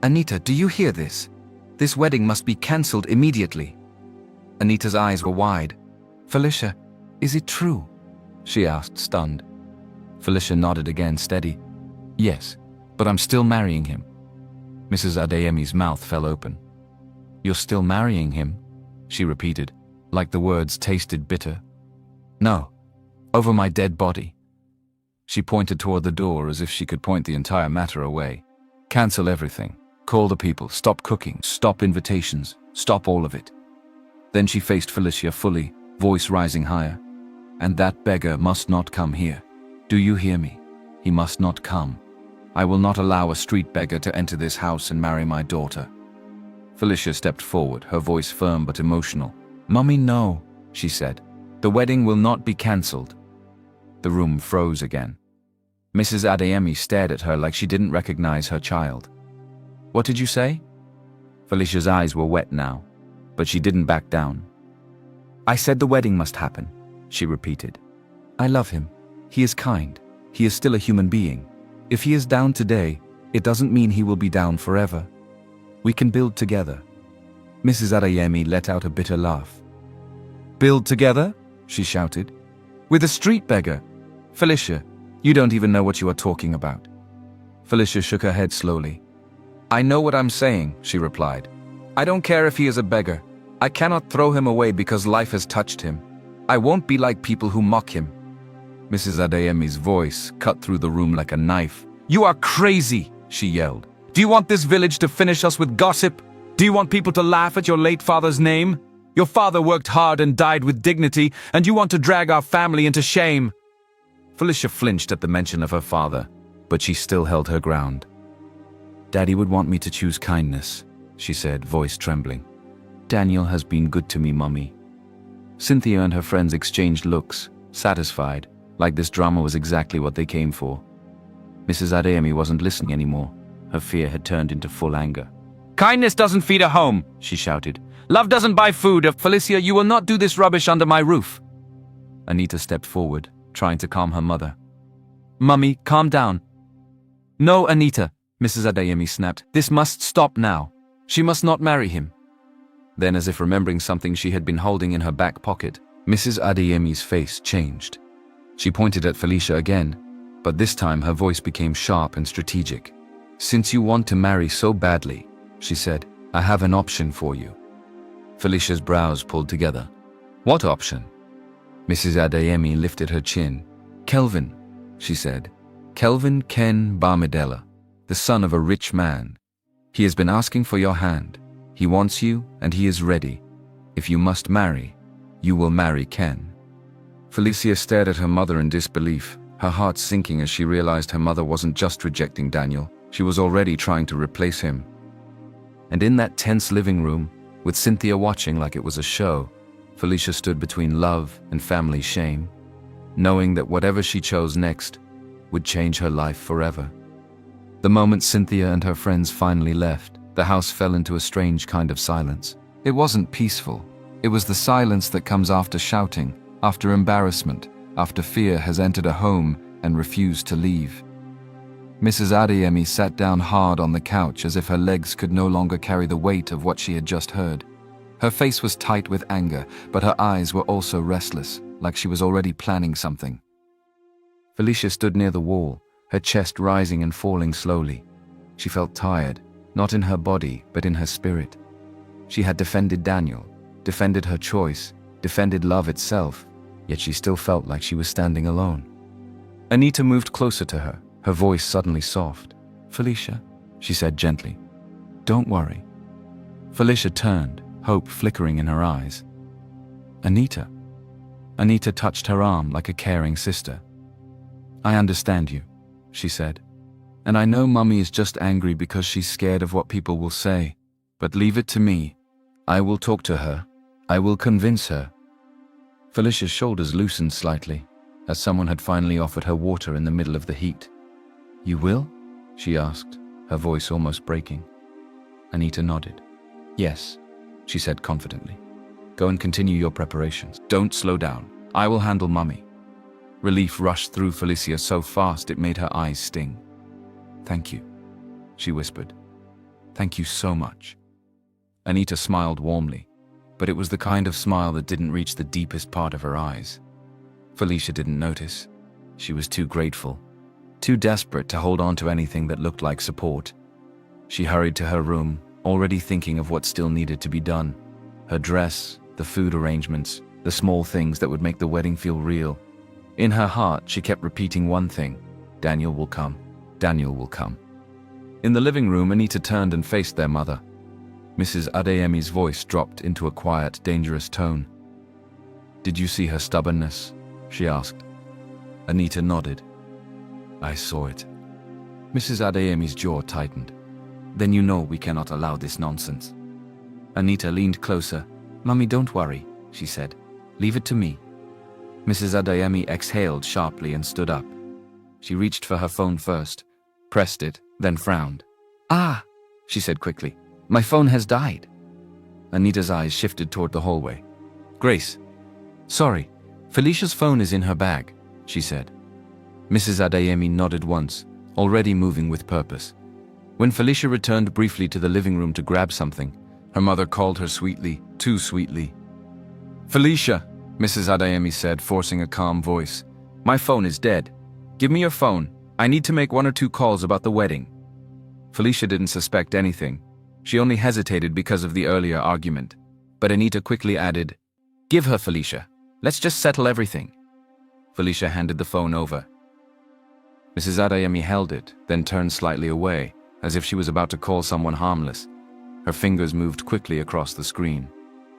"Anita, do you hear this? This wedding must be cancelled immediately." Anita's eyes were wide. "Felicia, is it true?" she asked, stunned. Felicia nodded again, steady. "Yes, but I'm still marrying him." Mrs. Adeyemi's mouth fell open. "You're still marrying him?" she repeated, like the words tasted bitter. "No, over my dead body." She pointed toward the door as if she could point the entire matter away. "Cancel everything. Call the people. Stop cooking. Stop invitations. Stop all of it." Then she faced Felicia fully, voice rising higher. "And that beggar must not come here. Do you hear me? He must not come. I will not allow a street beggar to enter this house and marry my daughter." Felicia stepped forward, her voice firm but emotional. "Mummy, no," she said. "The wedding will not be cancelled." The room froze again. Mrs. Adeyemi stared at her like she didn't recognize her child. "What did you say?" Felicia's eyes were wet now, but she didn't back down. "I said the wedding must happen," she repeated. "I love him. He is kind. He is still a human being. If he is down today, it doesn't mean he will be down forever. We can build together." Mrs. Adeyemi let out a bitter laugh. "Build together?" she shouted. "With a street beggar? Felicia, You don't even know what you are talking about. Felicia shook her head slowly. I know what I'm saying, she replied. I don't care if he is a beggar. I cannot throw him away because life has touched him. I won't be like people who mock him. Mrs. Adeyemi's voice cut through the room like a knife. You are crazy, she yelled. Do you want this village to finish us with gossip? Do you want people to laugh at your late father's name? Your father worked hard and died with dignity, and you want to drag our family into shame. Felicia flinched at the mention of her father, but she still held her ground. Daddy would want me to choose kindness, she said, voice trembling. Daniel has been good to me, Mummy. Cynthia and her friends exchanged looks, satisfied, like this drama was exactly what they came for. Mrs. Adeyemi wasn't listening anymore. Her fear had turned into full anger. Kindness doesn't feed a home, she shouted. Love doesn't buy food. Felicia, you will not do this rubbish under my roof. Anita stepped forward, trying to calm her mother. Mummy, calm down. No, Anita, Mrs. Adeyemi snapped. This must stop now. She must not marry him. Then, as if remembering something she had been holding in her back pocket, Mrs. Adeyemi's face changed. She pointed at Felicia again, but this time her voice became sharp and strategic. Since you want to marry so badly, she said, I have an option for you. Felicia's brows pulled together. What option? Mrs. Adeyemi lifted her chin. Kelvin, she said. Kelvin Ken Barmedella, the son of a rich man. He has been asking for your hand. He wants you, and he is ready. If you must marry, you will marry Ken. Felicia stared at her mother in disbelief, her heart sinking as she realized her mother wasn't just rejecting Daniel, she was already trying to replace him. And in that tense living room, with Cynthia watching like it was a show, Felicia stood between love and family shame, knowing that whatever she chose next would change her life forever. The moment Cynthia and her friends finally left, the house fell into a strange kind of silence. It wasn't peaceful. It was the silence that comes after shouting, after embarrassment, after fear has entered a home and refused to leave. Mrs. Adeyemi sat down hard on the couch as if her legs could no longer carry the weight of what she had just heard. Her face was tight with anger, but her eyes were also restless, like she was already planning something. Felicia stood near the wall, her chest rising and falling slowly. She felt tired, not in her body, but in her spirit. She had defended Daniel, defended her choice, defended love itself, yet she still felt like she was standing alone. Anita moved closer to her, her voice suddenly soft. Felicia, she said gently, don't worry. Felicia turned, hope flickering in her eyes. Anita. Anita touched her arm like a caring sister. I understand you, she said. And I know Mummy is just angry because she's scared of what people will say. But leave it to me. I will talk to her. I will convince her. Felicia's shoulders loosened slightly, as someone had finally offered her water in the middle of the heat. You will? She asked, her voice almost breaking. Anita nodded. Yes, she said confidently. Go and continue your preparations. Don't slow down. I will handle Mummy. Relief rushed through Felicia so fast it made her eyes sting. Thank you, she whispered. Thank you so much. Anita smiled warmly, but it was the kind of smile that didn't reach the deepest part of her eyes. Felicia didn't notice. She was too grateful, too desperate to hold on to anything that looked like support. She hurried to her room, already thinking of what still needed to be done. Her dress, the food arrangements, the small things that would make the wedding feel real. In her heart, she kept repeating one thing: Daniel will come. Daniel will come. In the living room, Anita turned and faced their mother. Mrs. Adeyemi's voice dropped into a quiet, dangerous tone. Did you see her stubbornness? She asked. Anita nodded. I saw it. Mrs. Adeyemi's jaw tightened. Then you know we cannot allow this nonsense. Anita leaned closer. Mummy, don't worry, she said. Leave it to me. Mrs. Adeyemi exhaled sharply and stood up. She reached for her phone first, pressed it, then frowned. Ah, she said quickly. My phone has died. Anita's eyes shifted toward the hallway. Grace. Sorry, Felicia's phone is in her bag, she said. Mrs. Adeyemi nodded once, already moving with purpose. When Felicia returned briefly to the living room to grab something, her mother called her sweetly, too sweetly. Felicia, Mrs. Adeyemi said, forcing a calm voice. My phone is dead. Give me your phone. I need to make 1 or 2 calls about the wedding. Felicia didn't suspect anything. She only hesitated because of the earlier argument. But Anita quickly added, "Give her, Felicia. Let's just settle everything." Felicia handed the phone over. Mrs. Adeyemi held it, then turned slightly away, as if she was about to call someone harmless. Her fingers moved quickly across the screen.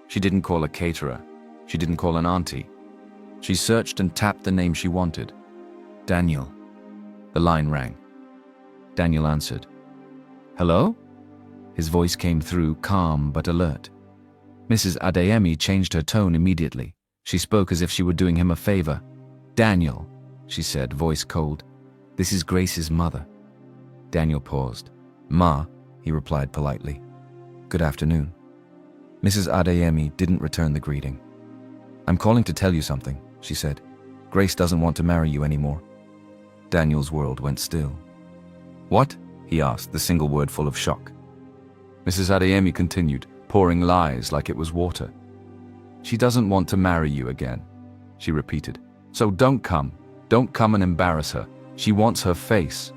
She didn't call a caterer. She didn't call an auntie. She searched and tapped the name she wanted. Daniel. The line rang. Daniel answered. "Hello?" His voice came through, calm but alert. Mrs. Adeyemi changed her tone immediately. She spoke as if she were doing him a favor. "Daniel," she said, voice cold. "This is Grace's mother." Daniel paused. "Ma," he replied politely. "Good afternoon." Mrs. Adeyemi didn't return the greeting. "I'm calling to tell you something," she said. "Grace doesn't want to marry you anymore." Daniel's world went still. "What?" he asked, the single word full of shock. Mrs. Adeyemi continued, pouring lies like it was water. "She doesn't want to marry you again," she repeated. "So don't come. Don't come and embarrass her. She wants her face."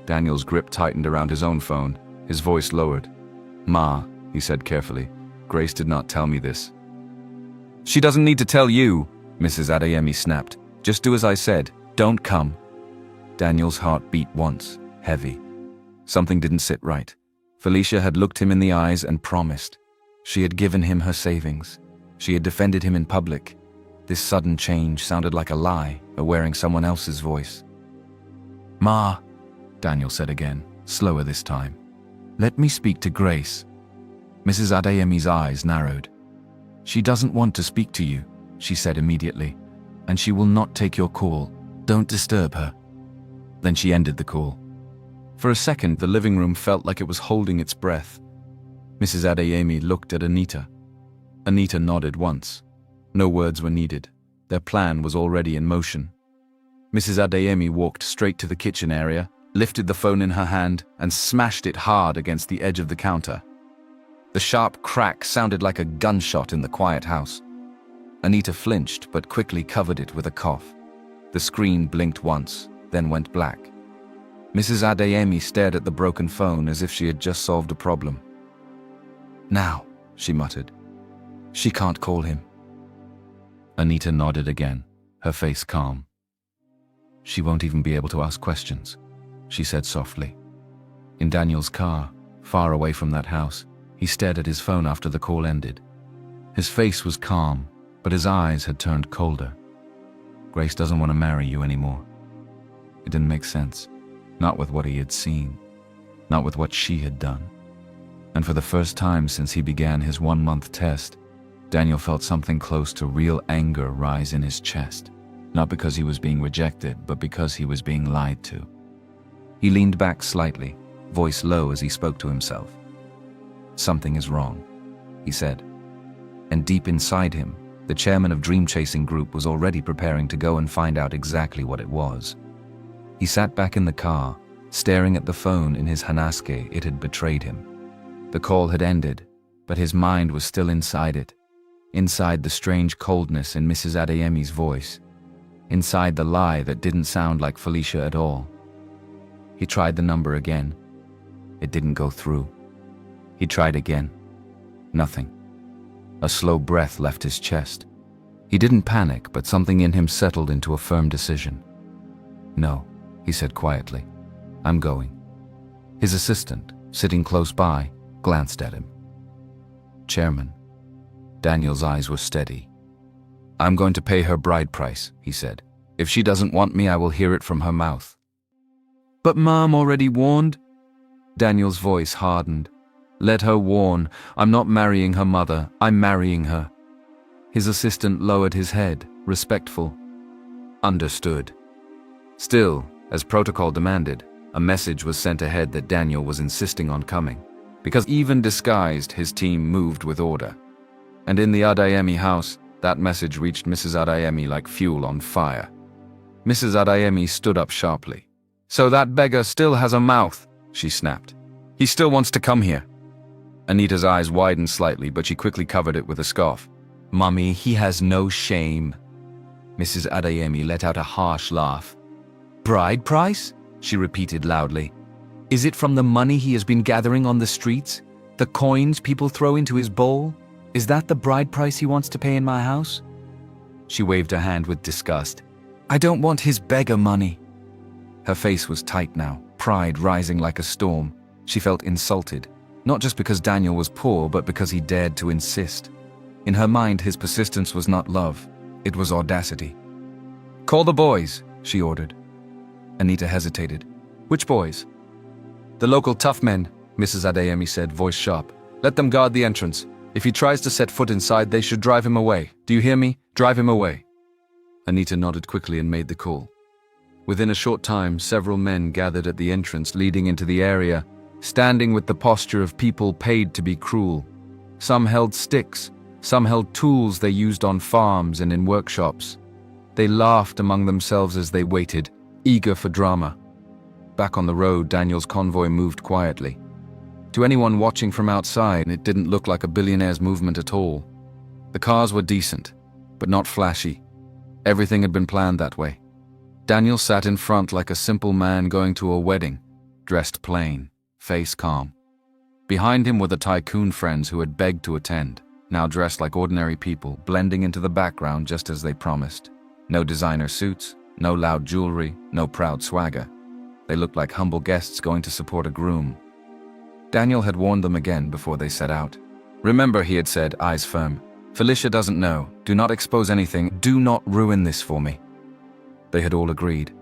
Daniel's grip tightened around his own phone. His voice lowered. "Ma," he said carefully, "Grace did not tell me this." "She doesn't need to tell you," Mrs. Adeyemi snapped. "Just do as I said. Don't come." Daniel's heart beat once, heavy. Something didn't sit right. Felicia had looked him in the eyes and promised. She had given him her savings. She had defended him in public. This sudden change sounded like a lie, or wearing someone else's voice. "Ma," Daniel said again, slower this time. "Let me speak to Grace." Mrs. Adeyemi's eyes narrowed. "She doesn't want to speak to you," she said immediately, "and she will not take your call. Don't disturb her." Then she ended the call. For a second, the living room felt like it was holding its breath. Mrs. Adeyemi looked at Anita. Anita nodded once. No words were needed. Their plan was already in motion. Mrs. Adeyemi walked straight to the kitchen area, lifted the phone in her hand, and smashed it hard against the edge of the counter. The sharp crack sounded like a gunshot in the quiet house. Anita flinched, but quickly covered it with a cough. The screen blinked once, then went black. Mrs. Adeyemi stared at the broken phone as if she had just solved a problem. "Now," she muttered. "She can't call him." Anita nodded again, her face calm. "She won't even be able to ask questions," she said softly. In Daniel's car, far away from that house, he stared at his phone after the call ended. His face was calm, but his eyes had turned colder. "Grace doesn't want to marry you anymore." It didn't make sense. Not with what he had seen. Not with what she had done. And for the first time since he began his 1-month test, Daniel felt something close to real anger rise in his chest. Not because he was being rejected, but because he was being lied to. He leaned back slightly, voice low as he spoke to himself. "Something is wrong," he said. And deep inside him, the chairman of Dream Chasing Group was already preparing to go and find out exactly what it was. He sat back in the car, staring at the phone in his hanasuke. It had betrayed him. The call had ended, but his mind was still inside it. Inside the strange coldness in Mrs. Adeyemi's voice. Inside the lie that didn't sound like Felicia at all. He tried the number again. It didn't go through. He tried again. Nothing. A slow breath left his chest. He didn't panic, but something in him settled into a firm decision. "No," he said quietly. "I'm going." His assistant, sitting close by, glanced at him. "Chairman." Daniel's eyes were steady. "I'm going to pay her bride price," he said. "If she doesn't want me, I will hear it from her mouth." "But Mom already warned." Daniel's voice hardened. "Let her warn. I'm not marrying her mother. I'm marrying her." His assistant lowered his head, respectful. "Understood." Still, as protocol demanded, a message was sent ahead that Daniel was insisting on coming. Because even disguised, his team moved with order. And in the Adeyemi house, that message reached Mrs. Adeyemi like fuel on fire. Mrs. Adeyemi stood up sharply. "So that beggar still has a mouth," she snapped. "He still wants to come here." Anita's eyes widened slightly, but she quickly covered it with a scoff. "Mummy, he has no shame." Mrs. Adeyemi let out a harsh laugh. Bride price? She repeated loudly. Is it from the money he has been gathering on the streets? The coins people throw into his bowl? Is that the bride price he wants to pay in my house? She waved her hand with disgust. I don't want his beggar money. Her face was tight now, pride rising like a storm. She felt insulted, not just because Daniel was poor, but because he dared to insist. In her mind, his persistence was not love, it was audacity. Call the boys, she ordered. Anita hesitated. Which boys? The local tough men, Mrs. Adeyemi said, voice sharp. Let them guard the entrance. If he tries to set foot inside, they should drive him away. Do you hear me? Drive him away. Anita nodded quickly and made the call. Within a short time, several men gathered at the entrance leading into the area, standing with the posture of people paid to be cruel. Some held sticks, some held tools they used on farms and in workshops. They laughed among themselves as they waited, eager for drama. Back on the road, Daniel's convoy moved quietly. To anyone watching from outside, it didn't look like a billionaire's movement at all. The cars were decent, but not flashy. Everything had been planned that way. Daniel sat in front like a simple man going to a wedding, dressed plain, face calm. Behind him were the tycoon friends who had begged to attend, now dressed like ordinary people, blending into the background just as they promised. No designer suits, no loud jewelry, no proud swagger. They looked like humble guests going to support a groom. Daniel had warned them again before they set out. Remember, he had said, eyes firm. Felicia doesn't know. Do not expose anything. Do not ruin this for me. They had all agreed.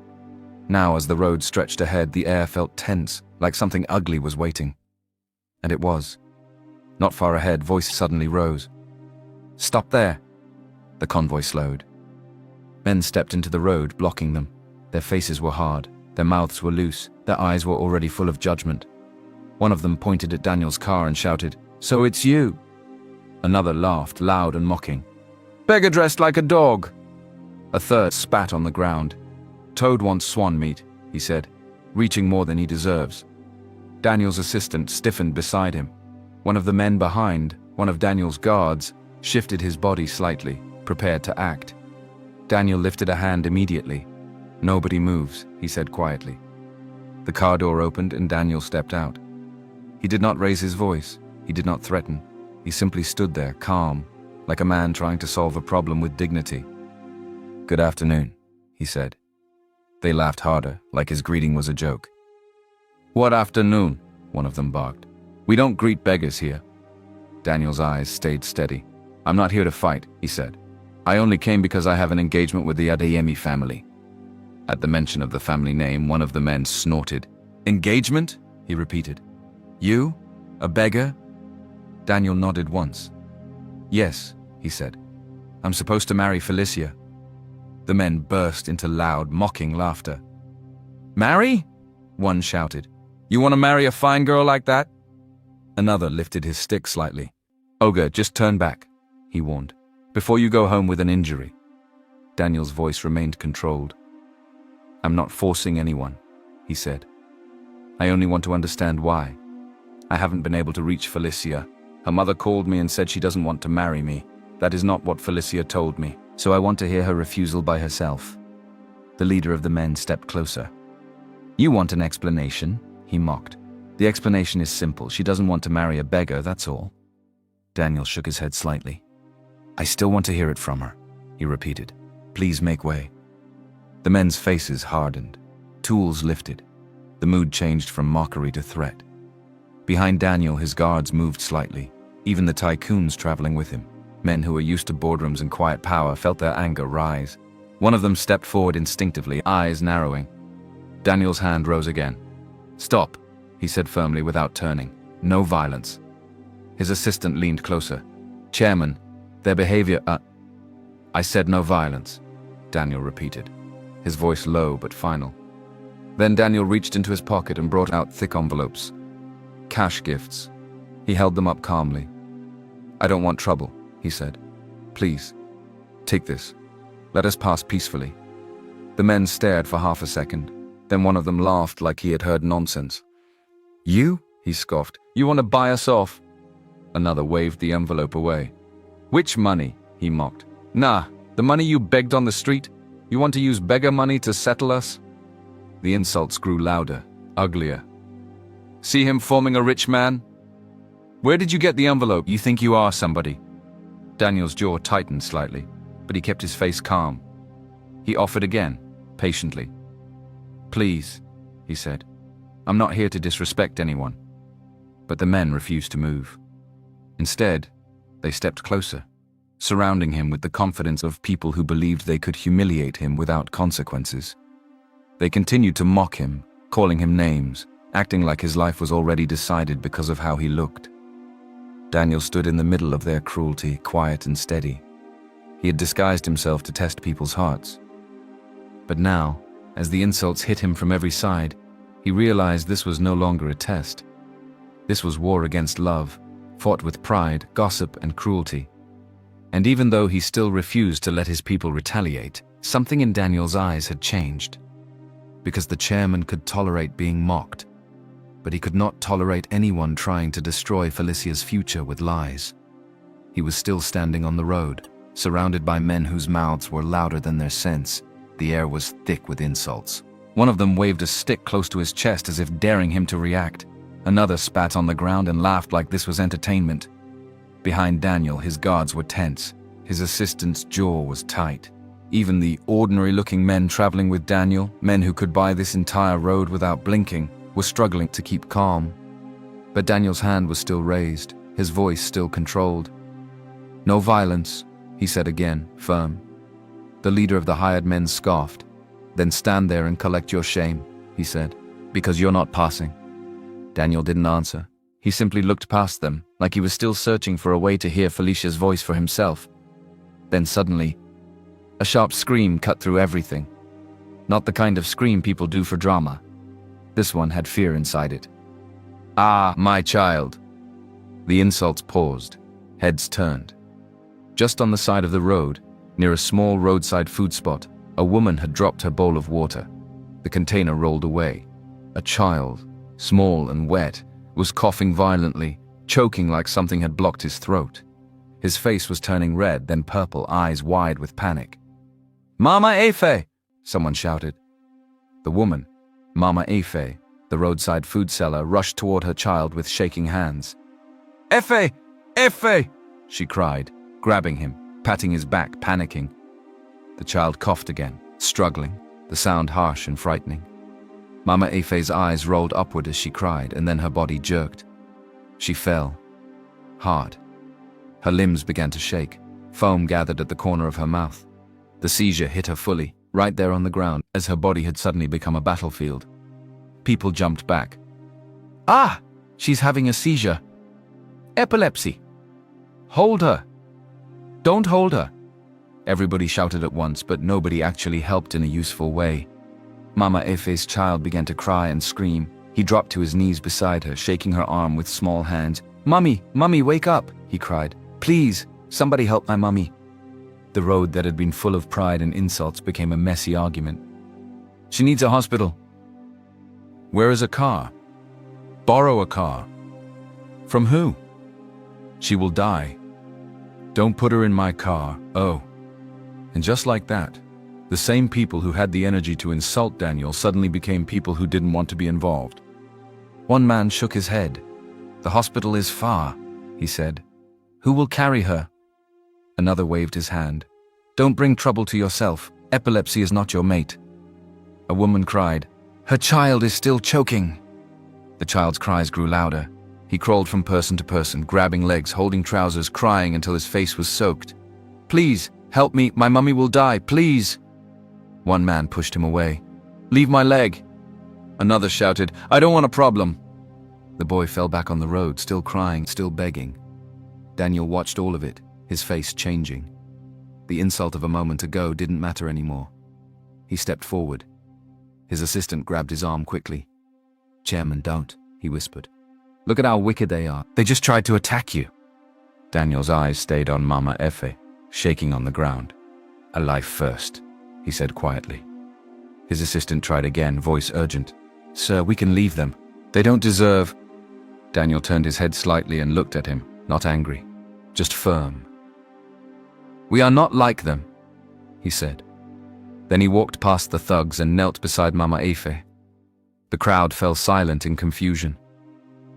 Now, as the road stretched ahead, the air felt tense, like something ugly was waiting. And it was. Not far ahead, voice suddenly rose. Stop there. The convoy slowed. Men stepped into the road, blocking them. Their faces were hard. Their mouths were loose. Their eyes were already full of judgment. One of them pointed at Daniel's car and shouted, So it's you. Another laughed, loud and mocking. Beggar dressed like a dog. A third spat on the ground. Toad wants swan meat, he said, reaching more than he deserves. Daniel's assistant stiffened beside him. One of the men behind, one of Daniel's guards, shifted his body slightly, prepared to act. Daniel lifted a hand immediately. Nobody moves, he said quietly. The car door opened and Daniel stepped out. He did not raise his voice. He did not threaten. He simply stood there, calm, like a man trying to solve a problem with dignity. Good afternoon, he said. They laughed harder, like his greeting was a joke. What afternoon? One of them barked. We don't greet beggars here. Daniel's eyes stayed steady. I'm not here to fight, he said. I only came because I have an engagement with the Adeyemi family. At the mention of the family name, one of the men snorted. Engagement? He repeated. You? A beggar? Daniel nodded once. Yes, he said. I'm supposed to marry Felicia. The men burst into loud, mocking laughter. Marry? One shouted. You want to marry a fine girl like that? Another lifted his stick slightly. Olga, just turn back, he warned, before you go home with an injury. Daniel's voice remained controlled. I'm not forcing anyone, he said. I only want to understand why. I haven't been able to reach Felicia. Her mother called me and said she doesn't want to marry me. That is not what Felicia told me, so I want to hear her refusal by herself. The leader of the men stepped closer. You want an explanation? He mocked. The explanation is simple. She doesn't want to marry a beggar, that's all. Daniel shook his head slightly. I still want to hear it from her, he repeated. Please make way. The men's faces hardened. Tools lifted. The mood changed from mockery to threat. Behind Daniel, his guards moved slightly, even the tycoons traveling with him. Men who were used to boardrooms and quiet power felt their anger rise. One of them stepped forward instinctively, eyes narrowing. Daniel's hand rose again. Stop, he said firmly without turning. No violence. His assistant leaned closer. Chairman, their behavior, I said no violence, Daniel repeated, his voice low but final. Then Daniel reached into his pocket and brought out thick envelopes. Cash gifts. He held them up calmly. I don't want trouble, he said. Please, take this. Let us pass peacefully. The men stared for half a second. Then one of them laughed like he had heard nonsense. You? He scoffed. You want to buy us off? Another waved the envelope away. Which money? He mocked. Nah, the money you begged on the street? You want to use beggar money to settle us? The insults grew louder, uglier. See him forming a rich man? Where did you get the envelope? You think you are somebody? Daniel's jaw tightened slightly, but he kept his face calm. He offered again, patiently. Please, he said. I'm not here to disrespect anyone. But the men refused to move. Instead, they stepped closer, surrounding him with the confidence of people who believed they could humiliate him without consequences. They continued to mock him, calling him names, acting like his life was already decided because of how he looked. Daniel stood in the middle of their cruelty, quiet and steady. He had disguised himself to test people's hearts. But now, as the insults hit him from every side, he realized this was no longer a test. This was war against love, fought with pride, gossip, and cruelty. And even though he still refused to let his people retaliate, something in Daniel's eyes had changed. Because the chairman could tolerate being mocked, but he could not tolerate anyone trying to destroy Felicia's future with lies. He was still standing on the road, surrounded by men whose mouths were louder than their sense. The air was thick with insults. One of them waved a stick close to his chest as if daring him to react. Another spat on the ground and laughed like this was entertainment. Behind Daniel, his guards were tense. His assistant's jaw was tight. Even the ordinary-looking men traveling with Daniel, men who could buy this entire road without blinking, were struggling to keep calm. But Daniel's hand was still raised, his voice still controlled. No violence, he said again, firm. The leader of the hired men scoffed. Then stand there and collect your shame, he said, because you're not passing. Daniel didn't answer. He simply looked past them, like he was still searching for a way to hear Felicia's voice for himself. Then suddenly, a sharp scream cut through everything. Not the kind of scream people do for drama. This one had fear inside it. Ah, my child. The insults paused. Heads turned. Just on the side of the road, near a small roadside food spot, a woman had dropped her bowl of water. The container rolled away. A child, small and wet, was coughing violently, choking like something had blocked his throat. His face was turning red, then purple, eyes wide with panic. Mama Efe! Someone shouted. The woman, Mama Efe, the roadside food seller, rushed toward her child with shaking hands. Efe! Efe! She cried, grabbing him, patting his back, panicking. The child coughed again, struggling, the sound harsh and frightening. Mama Efe's eyes rolled upward as she cried, and then her body jerked. She fell. Hard. Her limbs began to shake. Foam gathered at the corner of her mouth. The seizure hit her fully, right there on the ground, as her body had suddenly become a battlefield. People jumped back. Ah! She's having a seizure. Epilepsy. Hold her. Don't hold her. Everybody shouted at once, but nobody actually helped in a useful way. Mama Efe's child began to cry and scream. He dropped to his knees beside her, shaking her arm with small hands. Mummy, Mummy, wake up, he cried. Please, somebody help my mummy. The road that had been full of pride and insults became a messy argument. She needs a hospital. Where is a car? Borrow a car. From who? She will die. Don't put her in my car. Oh. And just like that, the same people who had the energy to insult Daniel suddenly became people who didn't want to be involved. One man shook his head. The hospital is far, he said. Who will carry her? Another waved his hand. Don't bring trouble to yourself. Epilepsy is not your mate. A woman cried. Her child is still choking. The child's cries grew louder. He crawled from person to person, grabbing legs, holding trousers, crying until his face was soaked. Please, help me, my mummy will die, please. One man pushed him away. Leave my leg. Another shouted, I don't want a problem. The boy fell back on the road, still crying, still begging. Daniel watched all of it, his face changing. The insult of a moment ago didn't matter anymore. He stepped forward. His assistant grabbed his arm quickly. Chairman, don't, he whispered. Look at how wicked they are. They just tried to attack you. Daniel's eyes stayed on Mama Efe, shaking on the ground. A life first, he said quietly. His assistant tried again, voice urgent. Sir, we can leave them. They don't deserve... Daniel turned his head slightly and looked at him, not angry, just firm. We are not like them, he said. Then he walked past the thugs and knelt beside Mama Efe, The crowd fell silent in confusion.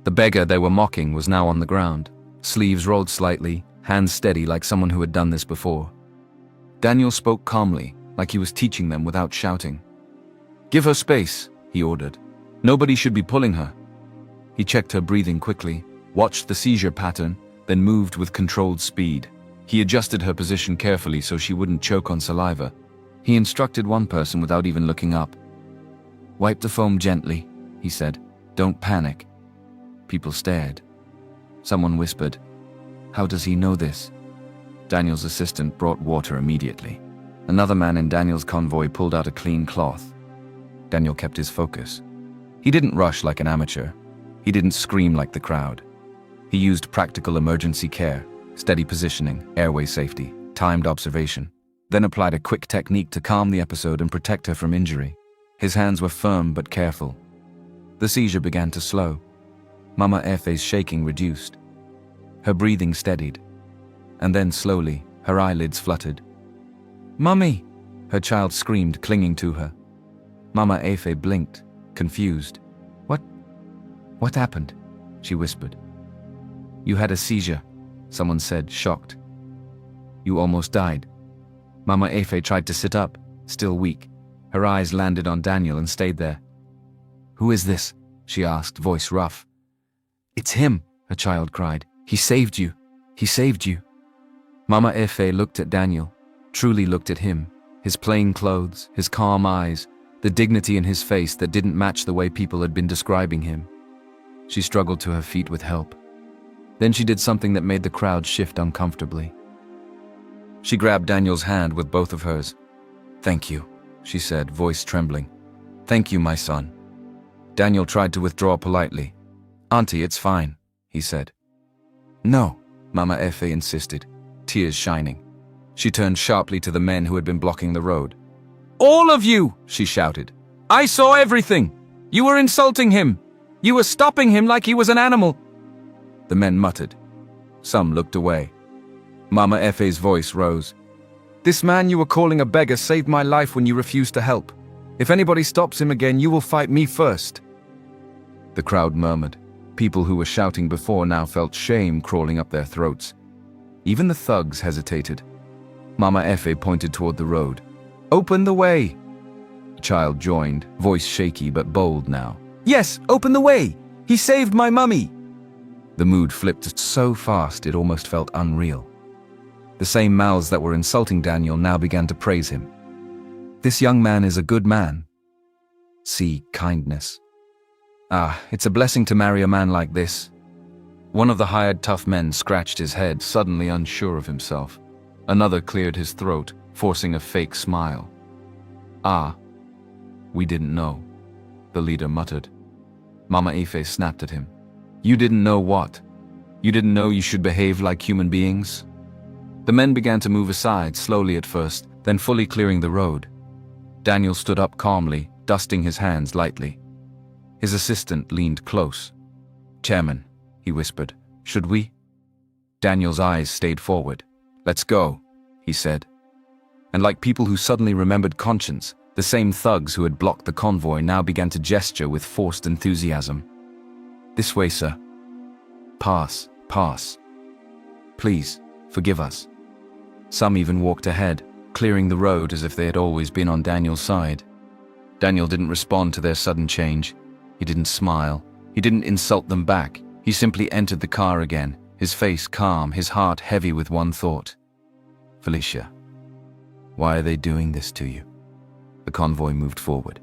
The beggar they were mocking was now on the ground, sleeves rolled slightly, hands steady like someone who had done this before. Daniel spoke calmly, like he was teaching them without shouting. "Give her space," he ordered. "Nobody should be pulling her." He checked her breathing quickly, watched the seizure pattern, then moved with controlled speed. He adjusted her position carefully so she wouldn't choke on saliva. He instructed one person without even looking up. "Wipe the foam gently," he said. "Don't panic." People stared. Someone whispered, "How does he know this?" Daniel's assistant brought water immediately. Another man in Daniel's convoy pulled out a clean cloth. Daniel kept his focus. He didn't rush like an amateur. He didn't scream like the crowd. He used practical emergency care, steady positioning, airway safety, timed observation, then applied a quick technique to calm the episode and protect her from injury. His hands were firm but careful. The seizure began to slow. Mama Efe's shaking reduced. Her breathing steadied. And then slowly, her eyelids fluttered. "Mummy!" her child screamed, clinging to her. Mama Efe blinked, confused. What happened?" she whispered. "You had a seizure," someone said, shocked. "You almost died." Mama Efe tried to sit up, still weak. Her eyes landed on Daniel and stayed there. "Who is this?" she asked, voice rough. "It's him," her child cried. "He saved you. He saved you." Mama Efe looked at Daniel, truly looked at him, his plain clothes, his calm eyes, the dignity in his face that didn't match the way people had been describing him. She struggled to her feet with help. Then she did something that made the crowd shift uncomfortably. She grabbed Daniel's hand with both of hers. "Thank you," she said, voice trembling. "Thank you, my son." Daniel tried to withdraw politely. "Auntie, it's fine," he said. "No," Mama Efe insisted, tears shining. She turned sharply to the men who had been blocking the road. "All of you!" she shouted. "I saw everything! You were insulting him! You were stopping him like he was an animal!" The men muttered. Some looked away. Mama Efe's voice rose. "This man you were calling a beggar saved my life when you refused to help. If anybody stops him again, you will fight me first." The crowd murmured. People who were shouting before now felt shame crawling up their throats. Even the thugs hesitated. Mama Efe pointed toward the road. "Open the way!" The child joined, voice shaky but bold now. "Yes, open the way! He saved my mummy!" The mood flipped so fast it almost felt unreal. The same mouths that were insulting Daniel now began to praise him. "This young man is a good man. See, kindness. Ah, it's a blessing to marry a man like this." One of the hired tough men scratched his head, suddenly unsure of himself. Another cleared his throat, forcing a fake smile. "Ah, we didn't know," the leader muttered. Mama Efe snapped at him. "You didn't know what? You didn't know you should behave like human beings?" The men began to move aside, slowly at first, then fully clearing the road. Daniel stood up calmly, dusting his hands lightly. His assistant leaned close. "Chairman," he whispered, "should we?" Daniel's eyes stayed forward. "Let's go," he said. And like people who suddenly remembered conscience, the same thugs who had blocked the convoy now began to gesture with forced enthusiasm. "This way, sir. Pass, pass. Please, forgive us." Some even walked ahead, clearing the road as if they had always been on Daniel's side. Daniel didn't respond to their sudden change. He didn't smile. He didn't insult them back. He simply entered the car again, his face calm, his heart heavy with one thought. "Felicia, why are they doing this to you?" The convoy moved forward.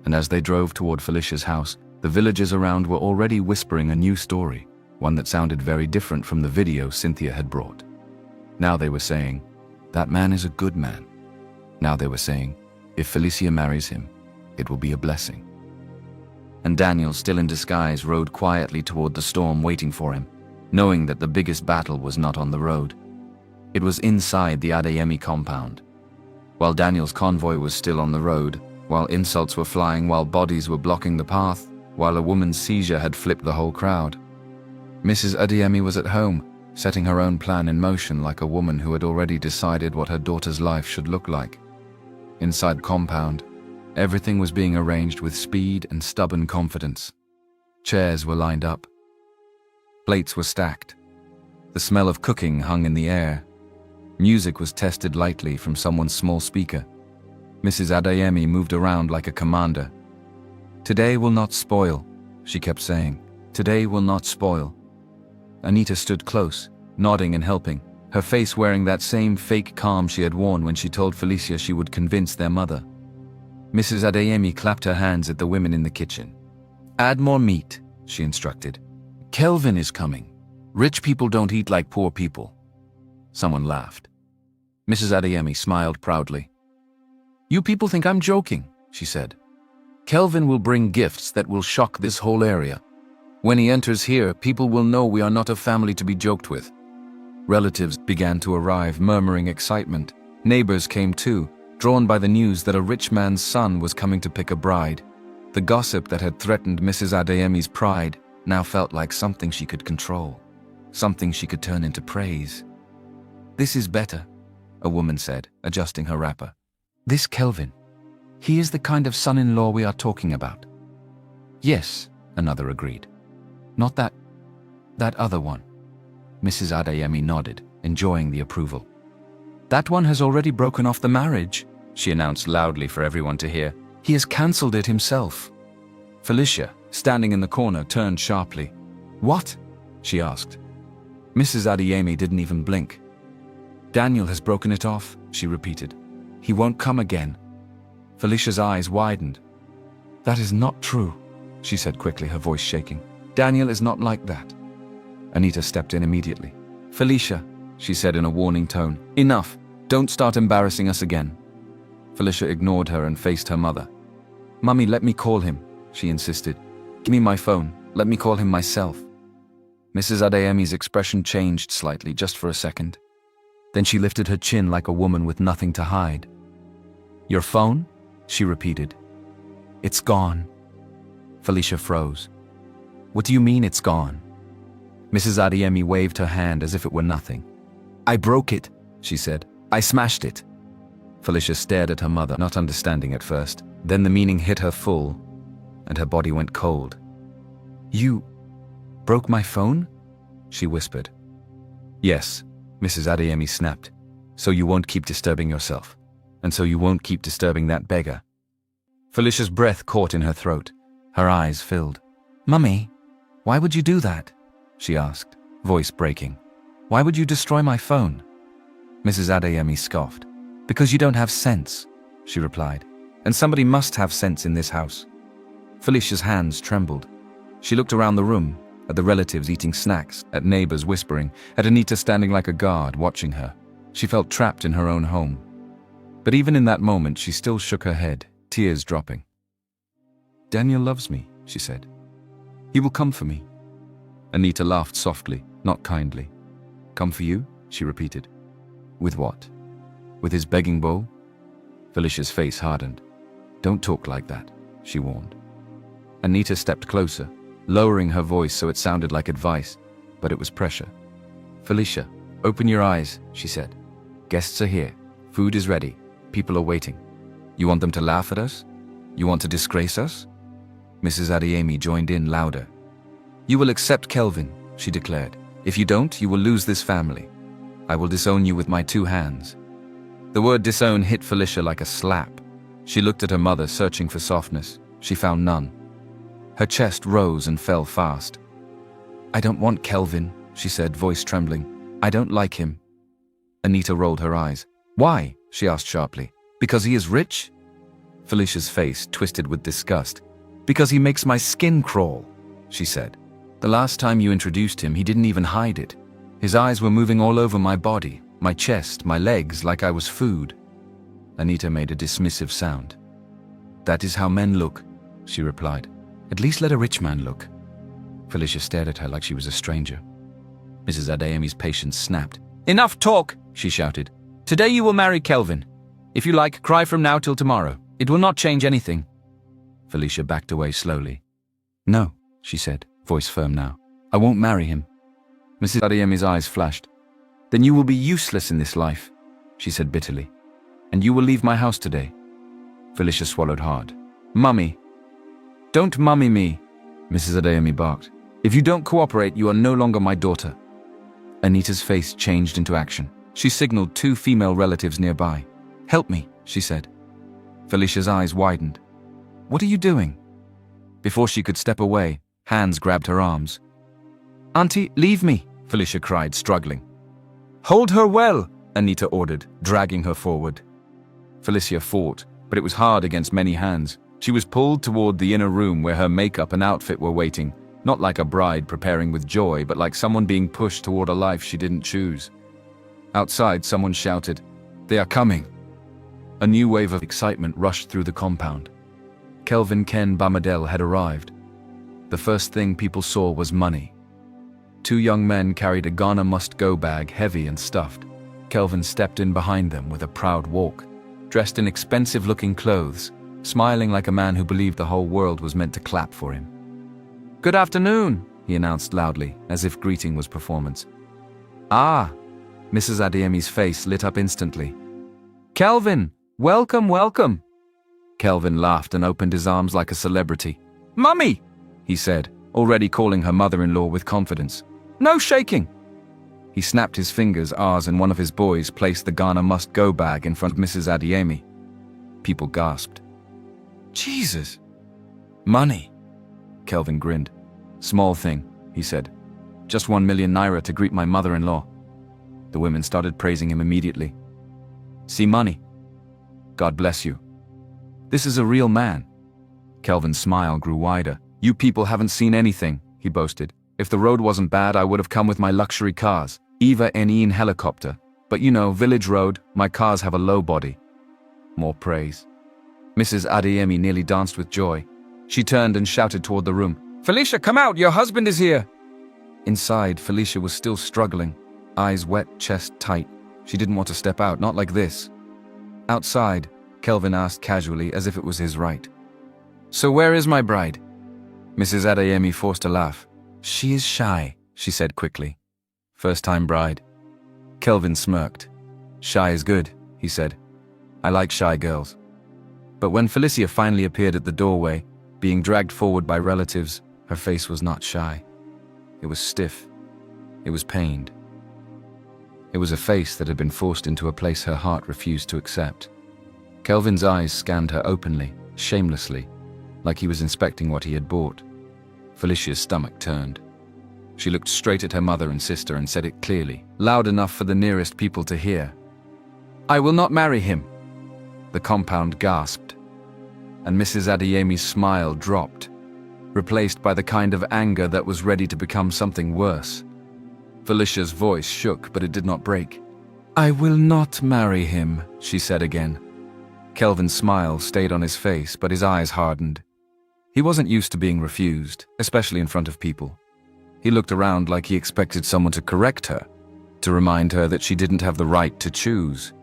And as they drove toward Felicia's house, the villagers around were already whispering a new story, one that sounded very different from the video Cynthia had brought. Now they were saying, "That man is a good man." Now they were saying, "If Felicia marries him, it will be a blessing." And Daniel, still in disguise, rode quietly toward the storm waiting for him, knowing that the biggest battle was not on the road. It was inside the Adeyemi compound. While Daniel's convoy was still on the road, while insults were flying, while bodies were blocking the path, while a woman's seizure had flipped the whole crowd, Mrs. Adeyemi was at home, setting her own plan in motion like a woman who had already decided what her daughter's life should look like. Inside the compound, Everything was being arranged with speed and stubborn confidence. Chairs were lined up. Plates were stacked. The smell of cooking hung in the air. Music was tested lightly from someone's small speaker. Mrs. Adeyemi moved around like a commander. "Today will not spoil," she kept saying. "Today will not spoil." Anita stood close, nodding and helping, her face wearing that same fake calm she had worn when she told Felicia she would convince their mother. Mrs. Adeyemi clapped her hands at the women in the kitchen. "Add more meat," she instructed. "Kelvin is coming. Rich people don't eat like poor people." Someone laughed. Mrs. Adeyemi smiled proudly. "You people think I'm joking," she said. "Kelvin will bring gifts that will shock this whole area. When he enters here, people will know we are not a family to be joked with." Relatives began to arrive, murmuring excitement. Neighbors came too, drawn by the news that a rich man's son was coming to pick a bride. The gossip that had threatened Mrs. Adeyemi's pride now felt like something she could control, something she could turn into praise. "This is better," a woman said, adjusting her wrapper. "This Kelvin, he is the kind of son-in-law we are talking about." "Yes," another agreed. "Not that other one." Mrs. Adeyemi nodded, enjoying the approval. "That one has already broken off the marriage," she announced loudly for everyone to hear. "He has cancelled it himself." Felicia, standing in the corner, turned sharply. "What?" she asked. Mrs. Adeyemi didn't even blink. "Daniel has broken it off," she repeated. "He won't come again." Felicia's eyes widened. "That is not true," she said quickly, her voice shaking. "Daniel is not like that." Anita stepped in immediately. "Felicia," she said in a warning tone, "enough. Don't start embarrassing us again." Felicia ignored her and faced her mother. "Mummy, let me call him," she insisted. "Give me my phone. Let me call him myself." Mrs. Adeyemi's expression changed slightly, just for a second. Then she lifted her chin like a woman with nothing to hide. "Your phone?" she repeated. "It's gone." Felicia froze. "What do you mean it's gone?" Mrs. Adeyemi waved her hand as if it were nothing. "I broke it," she said. "I smashed it." Felicia stared at her mother, not understanding at first. Then the meaning hit her full, and her body went cold. "You broke my phone?" she whispered. "Yes," Mrs. Adeyemi snapped. "So you won't keep disturbing yourself. And so you won't keep disturbing that beggar." Felicia's breath caught in her throat. Her eyes filled. "Mummy, why would you do that?" she asked, voice breaking. "Why would you destroy my phone?" Mrs. Adeyemi scoffed. "Because you don't have sense," she replied. "And somebody must have sense in this house." Felicia's hands trembled. She looked around the room, at the relatives eating snacks, at neighbors whispering, at Anita standing like a guard watching her. She felt trapped in her own home. But even in that moment, she still shook her head, tears dropping. "Daniel loves me," she said. "He will come for me." Anita laughed softly, not kindly. "Come for you?" she repeated. "With what? With his begging bowl?" Felicia's face hardened. "Don't talk like that," she warned. Anita stepped closer, lowering her voice so it sounded like advice, but it was pressure. "Felicia, open your eyes," she said. "Guests are here. Food is ready. People are waiting. You want them to laugh at us? You want to disgrace us?" Mrs. Adeyemi joined in louder. "You will accept Kelvin," she declared. "If you don't, you will lose this family. I will disown you with my 2 hands." The word disown hit Felicia like a slap. She looked at her mother, searching for softness. She found none. Her chest rose and fell fast. "I don't want Kelvin," she said, voice trembling. "I don't like him." Anita rolled her eyes. "Why?" she asked sharply. "Because he is rich?" Felicia's face twisted with disgust. "Because he makes my skin crawl," she said. "The last time you introduced him, he didn't even hide it. His eyes were moving all over my body, my chest, my legs, like I was food." Anita made a dismissive sound. "That is how men look," she replied. "At least let a rich man look." Felicia stared at her like she was a stranger. Mrs. Adeyemi's patience snapped. "Enough talk," she shouted. "Today you will marry Kelvin. If you like, cry from now till tomorrow. It will not change anything." Felicia backed away slowly. "No," she said, voice firm now. "I won't marry him." Mrs. Adeyemi's eyes flashed. "Then you will be useless in this life," she said bitterly. "And you will leave my house today." Felicia swallowed hard. Mummy. Don't mummy me, Mrs. Adeyemi barked. If you don't cooperate, you are no longer my daughter. Anita's face changed into action. She signaled two female relatives nearby. Help me, she said. Felicia's eyes widened. What are you doing? Before she could step away, hands grabbed her arms. Auntie, leave me, Felicia cried, struggling. Hold her well, Anita ordered, dragging her forward. Felicia fought, but it was hard against many hands. She was pulled toward the inner room where her makeup and outfit were waiting, not like a bride preparing with joy, but like someone being pushed toward a life she didn't choose. Outside, someone shouted, "They are coming!" A new wave of excitement rushed through the compound. Kelvin Ken Bamadel had arrived. The first thing people saw was money. Two young men carried a Ghana must-go bag, heavy and stuffed. Kelvin stepped in behind them with a proud walk, dressed in expensive-looking clothes, smiling like a man who believed the whole world was meant to clap for him. "Good afternoon," he announced loudly, as if greeting was performance. "Ah," Mrs. Adeyemi's face lit up instantly. "Kelvin, welcome, welcome." Kelvin laughed and opened his arms like a celebrity. "Mummy," he said, already calling her mother-in-law with confidence. "No shaking." He snapped his fingers as and one of his boys placed the Ghana must-go bag in front of Mrs. Adeyemi. People gasped. "Jesus." "Money." Kelvin grinned. "Small thing," he said. "Just 1 million naira to greet my mother-in-law." The women started praising him immediately. "See money. God bless you. This is a real man." Kelvin's smile grew wider. "You people haven't seen anything," he boasted. "If the road wasn't bad, I would have come with my luxury cars, Eva and helicopter. But you know, village road, my cars have a low body." More praise. Mrs. Adeyemi nearly danced with joy. She turned and shouted toward the room, "Felicia, come out, your husband is here!" Inside, Felicia was still struggling, eyes wet, chest tight. She didn't want to step out, not like this. Outside, Kelvin asked casually, as if it was his right. "So where is my bride?" Mrs. Adeyemi forced a laugh. "She is shy," she said quickly. "First-time bride." Kelvin smirked. "Shy is good," he said. "I like shy girls." But when Felicia finally appeared at the doorway, being dragged forward by relatives, her face was not shy. It was stiff. It was pained. It was a face that had been forced into a place her heart refused to accept. Kelvin's eyes scanned her openly, shamelessly, like he was inspecting what he had bought. Felicia's stomach turned. She looked straight at her mother and sister and said it clearly, loud enough for the nearest people to hear. "I will not marry him." The compound gasped, and Mrs. Adeyemi's smile dropped, replaced by the kind of anger that was ready to become something worse. Felicia's voice shook, but it did not break. "I will not marry him," she said again. Kelvin's smile stayed on his face, but his eyes hardened. He wasn't used to being refused, especially in front of people. He looked around like he expected someone to correct her, to remind her that she didn't have the right to choose.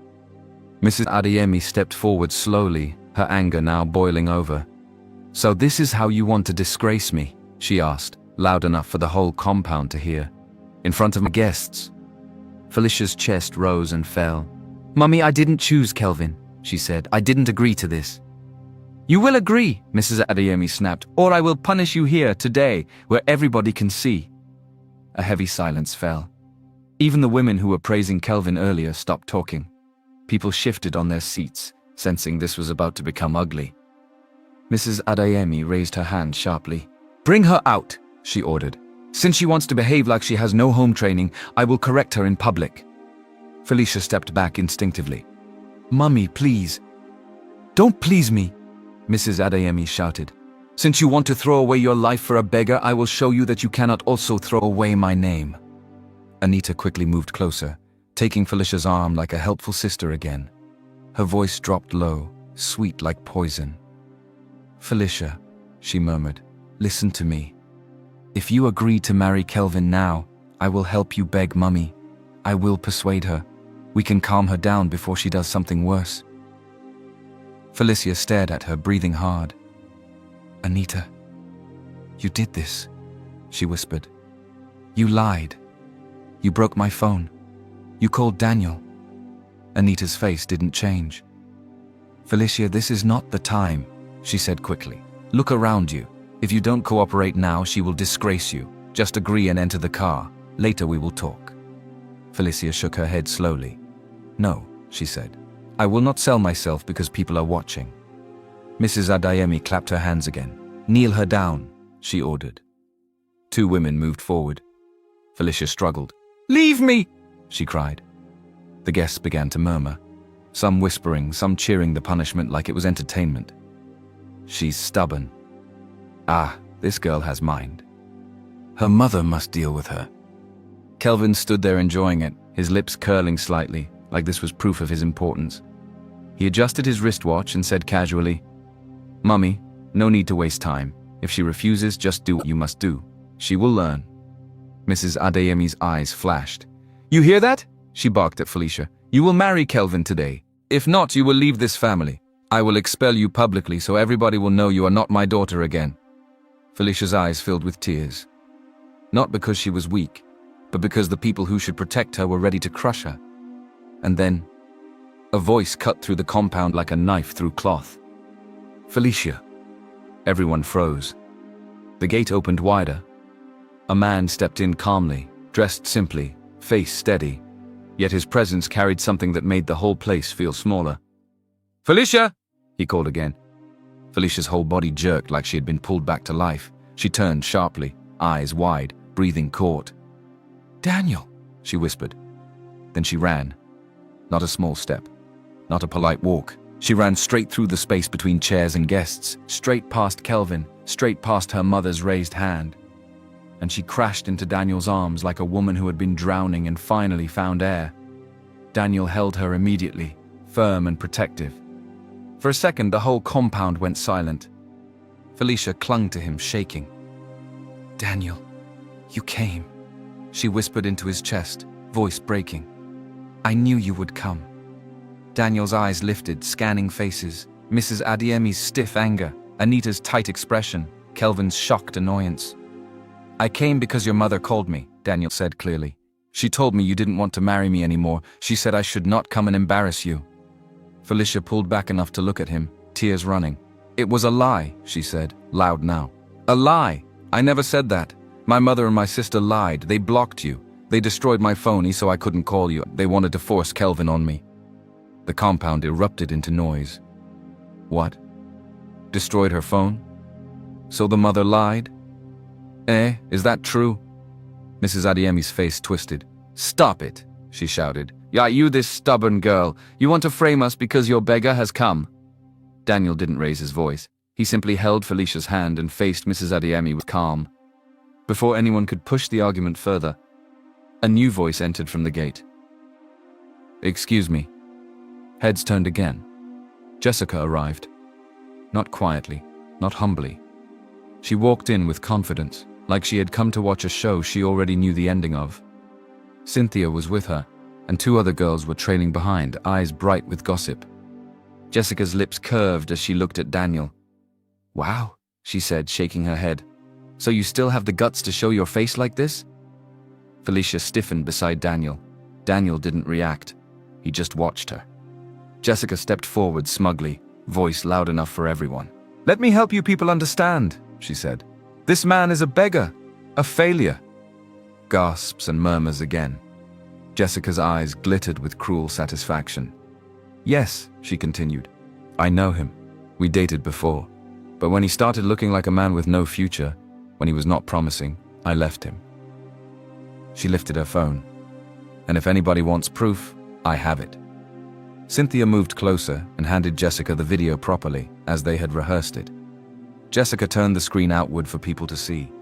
Mrs. Adeyemi stepped forward slowly, her anger now boiling over. "So this is how you want to disgrace me?" she asked, loud enough for the whole compound to hear. "In front of my guests?" Felicia's chest rose and fell. "Mummy, I didn't choose Kelvin," she said. "I didn't agree to this." "You will agree," Mrs. Adeyemi snapped, "or I will punish you here today, where everybody can see." A heavy silence fell. Even the women who were praising Kelvin earlier stopped talking. People shifted on their seats, sensing this was about to become ugly. Mrs. Adeyemi raised her hand sharply. "Bring her out," she ordered. "Since she wants to behave like she has no home training, I will correct her in public." Felicia stepped back instinctively. "Mummy, please." "Don't please me," Mrs. Adeyemi shouted. "Since you want to throw away your life for a beggar, I will show you that you cannot also throw away my name." Anita quickly moved closer, taking Felicia's arm like a helpful sister again. Her voice dropped low, sweet like poison. "Felicia," she murmured, "listen to me. If you agree to marry Kelvin now, I will help you beg Mummy. I will persuade her. We can calm her down before she does something worse." Felicia stared at her, breathing hard. "Anita, you did this," she whispered. "You lied. You broke my phone. You called Daniel." Anita's face didn't change. "Felicia, this is not the time," she said quickly. "Look around you. If you don't cooperate now, she will disgrace you. Just agree and enter the car. Later we will talk." Felicia shook her head slowly. "No," she said. "I will not sell myself because people are watching." Mrs. Adeyemi clapped her hands again. "Kneel her down," she ordered. Two women moved forward. Felicia struggled. "Leave me!" she cried. The guests began to murmur, some whispering, some cheering the punishment like it was entertainment. "She's stubborn. Ah, this girl has mind. Her mother must deal with her." Kelvin stood there enjoying it, his lips curling slightly, like this was proof of his importance. He adjusted his wristwatch and said casually, "Mummy, no need to waste time. If she refuses, just do what you must do. She will learn." Mrs. Adeyemi's eyes flashed. "You hear that?" she barked at Felicia. "You will marry Kelvin today. If not, you will leave this family. I will expel you publicly so everybody will know you are not my daughter again." Felicia's eyes filled with tears. Not because she was weak, but because the people who should protect her were ready to crush her. And then, a voice cut through the compound like a knife through cloth. "Felicia." Everyone froze. The gate opened wider. A man stepped in calmly, dressed simply, face steady, yet his presence carried something that made the whole place feel smaller. "Felicia!" he called again. Felicia's whole body jerked like she had been pulled back to life. She turned sharply, eyes wide, breathing caught. "Daniel," she whispered. Then she ran. Not a small step, not a polite walk. She ran straight through the space between chairs and guests, straight past Kelvin, straight past her mother's raised hand. And she crashed into Daniel's arms like a woman who had been drowning and finally found air. Daniel held her immediately, firm and protective. For a second, the whole compound went silent. Felicia clung to him, shaking. "Daniel, you came," she whispered into his chest, voice breaking. "I knew you would come." Daniel's eyes lifted, scanning faces. Mrs. Adeyemi's stiff anger, Anita's tight expression, Kelvin's shocked annoyance. "I came because your mother called me," Daniel said clearly. "She told me you didn't want to marry me anymore. She said I should not come and embarrass you." Felicia pulled back enough to look at him, tears running. "It was a lie," she said, loud now. "A lie! I never said that. My mother and my sister lied. They blocked you. They destroyed my phone so I couldn't call you. They wanted to force Kelvin on me." The compound erupted into noise. What? Destroyed her phone? So the mother lied? Is that true? Mrs. Adeyemi's face twisted. "Stop it," she shouted. "Yeah, you this stubborn girl. You want to frame us because your beggar has come?" Daniel didn't raise his voice. He simply held Felicia's hand and faced Mrs. Adeyemi with calm. Before anyone could push the argument further, a new voice entered from the gate. "Excuse me." Heads turned again. Jessica arrived. Not quietly, not humbly. She walked in with confidence, like she had come to watch a show she already knew the ending of. Cynthia was with her, and two other girls were trailing behind, eyes bright with gossip. Jessica's lips curved as she looked at Daniel. "Wow," she said, shaking her head. "So you still have the guts to show your face like this?" Felicia stiffened beside Daniel. Daniel didn't react. He just watched her. Jessica stepped forward smugly, voice loud enough for everyone. "Let me help you people understand," she said. "This man is a beggar, a failure." Gasps and murmurs again. Jessica's eyes glittered with cruel satisfaction. "Yes," she continued. "I know him. We dated before. But when he started looking like a man with no future, when he was not promising, I left him." She lifted her phone. "And if anybody wants proof, I have it." Cynthia moved closer and handed Jessica the video properly, as they had rehearsed it. Jessica turned the screen outward for people to see.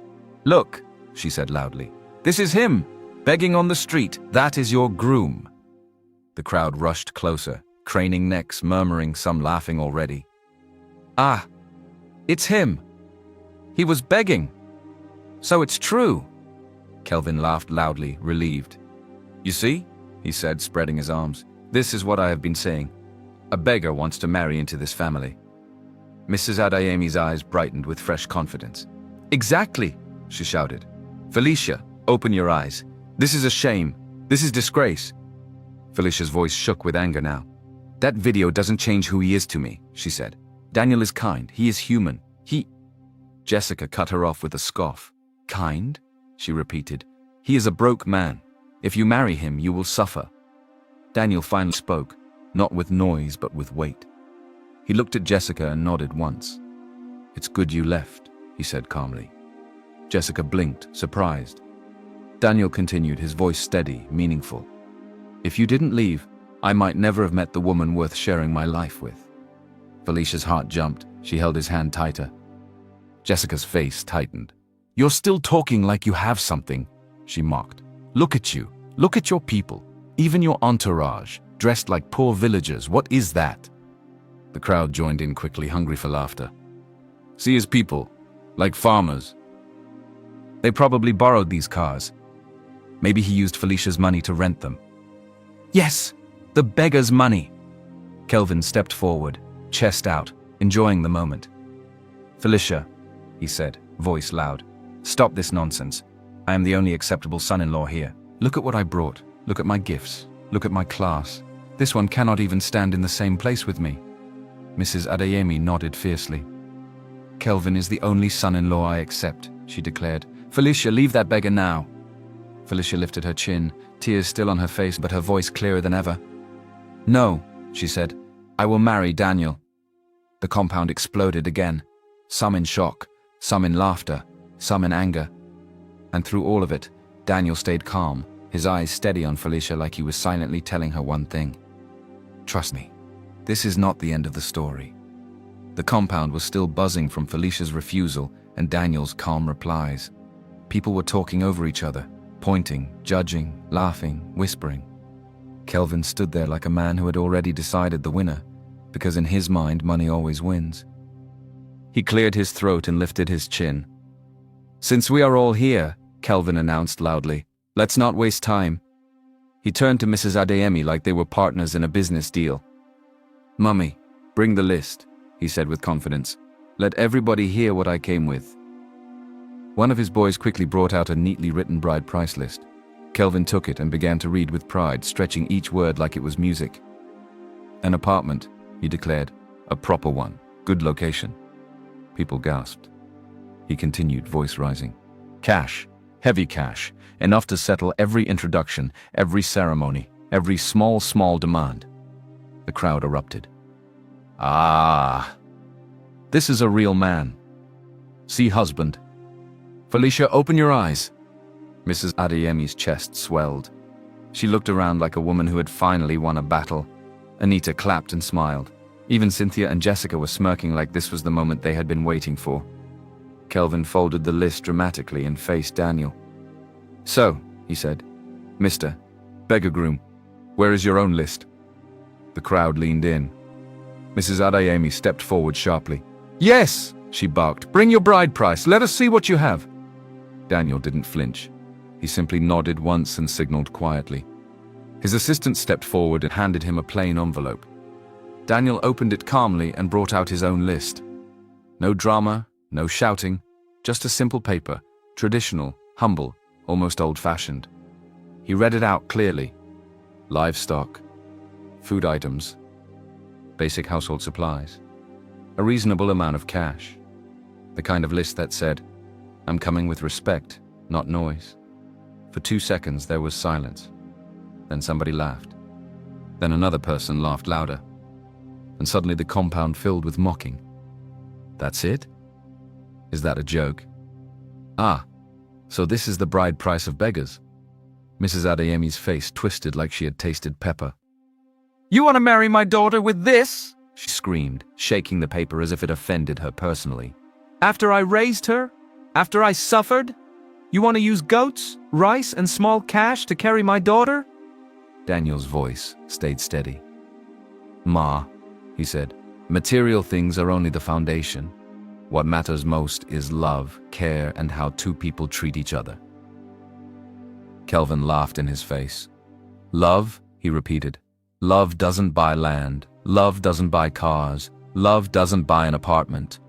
"Look," she said loudly. "This is him, begging on the street. That is your groom." The crowd rushed closer, craning necks, murmuring, some laughing already. "Ah, it's him. He was begging. So it's true." Kelvin laughed loudly, relieved. "You see," he said, spreading his arms. "This is what I have been saying. A beggar wants to marry into this family." Mrs. Adeyemi's eyes brightened with fresh confidence. "Exactly," she shouted. "Felicia, open your eyes. This is a shame. This is disgrace." Felicia's voice shook with anger now. That video doesn't change who he is to me, she said. Daniel is kind. He is human. Jessica cut her off with a scoff. Kind? She repeated. He is a broke man. If you marry him, you will suffer. Daniel finally spoke, not with noise but with weight. He looked at Jessica and nodded once. It's good you left, he said calmly. Jessica blinked, surprised. Daniel continued, his voice steady, meaningful. If you didn't leave, I might never have met the woman worth sharing my life with. Felicia's heart jumped. She held his hand tighter. Jessica's face tightened. You're still talking like you have something, she mocked. Look at you. Look at your people. Even your entourage, dressed like poor villagers. What is that? The crowd joined in quickly, hungry for laughter. See his people, like farmers. They probably borrowed these cars. Maybe he used Felicia's money to rent them. Yes, the beggar's money. Kelvin stepped forward, chest out, enjoying the moment. Felicia, he said, voice loud. Stop this nonsense. I am the only acceptable son-in-law here. Look at what I brought. Look at my gifts. Look at my class. This one cannot even stand in the same place with me. Mrs. Adeyemi nodded fiercely. Kelvin is the only son-in-law I accept, she declared. Felicia, leave that beggar now. Felicia lifted her chin, tears still on her face, but her voice clearer than ever. No, she said. I will marry Daniel. The compound exploded again, some in shock, some in laughter, some in anger. And through all of it, Daniel stayed calm, his eyes steady on Felicia like he was silently telling her one thing. Trust me, this is not the end of the story. The compound was still buzzing from Felicia's refusal and Daniel's calm replies. People were talking over each other, pointing, judging, laughing, whispering. Kelvin stood there like a man who had already decided the winner, because in his mind, money always wins. He cleared his throat and lifted his chin. Since we are all here, Kelvin announced loudly, let's not waste time. He turned to Mrs. Adeyemi like they were partners in a business deal. Mummy, bring the list, he said with confidence. Let everybody hear what I came with. One of his boys quickly brought out a neatly written bride price list. Kelvin took it and began to read with pride, stretching each word like it was music. An apartment, he declared. A proper one. Good location. People gasped. He continued, voice rising. Cash. Heavy cash. Enough to settle every introduction, every ceremony, every small demand. The crowd erupted. Ah! This is a real man. See husband. Felicia, open your eyes. Mrs. Adeyemi's chest swelled. She looked around like a woman who had finally won a battle. Anita clapped and smiled. Even Cynthia and Jessica were smirking like this was the moment they had been waiting for. Kelvin folded the list dramatically and faced Daniel. So, he said, Mr. Beggar Groom, where is your own list? The crowd leaned in. Mrs. Adeyemi stepped forward sharply. Yes, she barked. Bring your bride price. Let us see what you have. Daniel didn't flinch. He simply nodded once and signaled quietly. His assistant stepped forward and handed him a plain envelope. Daniel opened it calmly and brought out his own list. No drama, no shouting, just a simple paper, traditional, humble, almost old-fashioned. He read it out clearly. Livestock, food items, basic household supplies, a reasonable amount of cash. The kind of list that said, I'm coming with respect, not noise. For 2 seconds there was silence. Then somebody laughed. Then another person laughed louder. And suddenly the compound filled with mocking. That's it? Is that a joke? Ah, so this is the bride price of beggars. Mrs. Adeyemi's face twisted like she had tasted pepper. You want to marry my daughter with this? She screamed, shaking the paper as if it offended her personally. After I raised her? After I suffered? You want to use goats, rice, and small cash to carry my daughter? Daniel's voice stayed steady. Ma, he said, material things are only the foundation. What matters most is love, care, and how two people treat each other. Kelvin laughed in his face. Love, he repeated. Love doesn't buy land. Love doesn't buy cars. Love doesn't buy an apartment.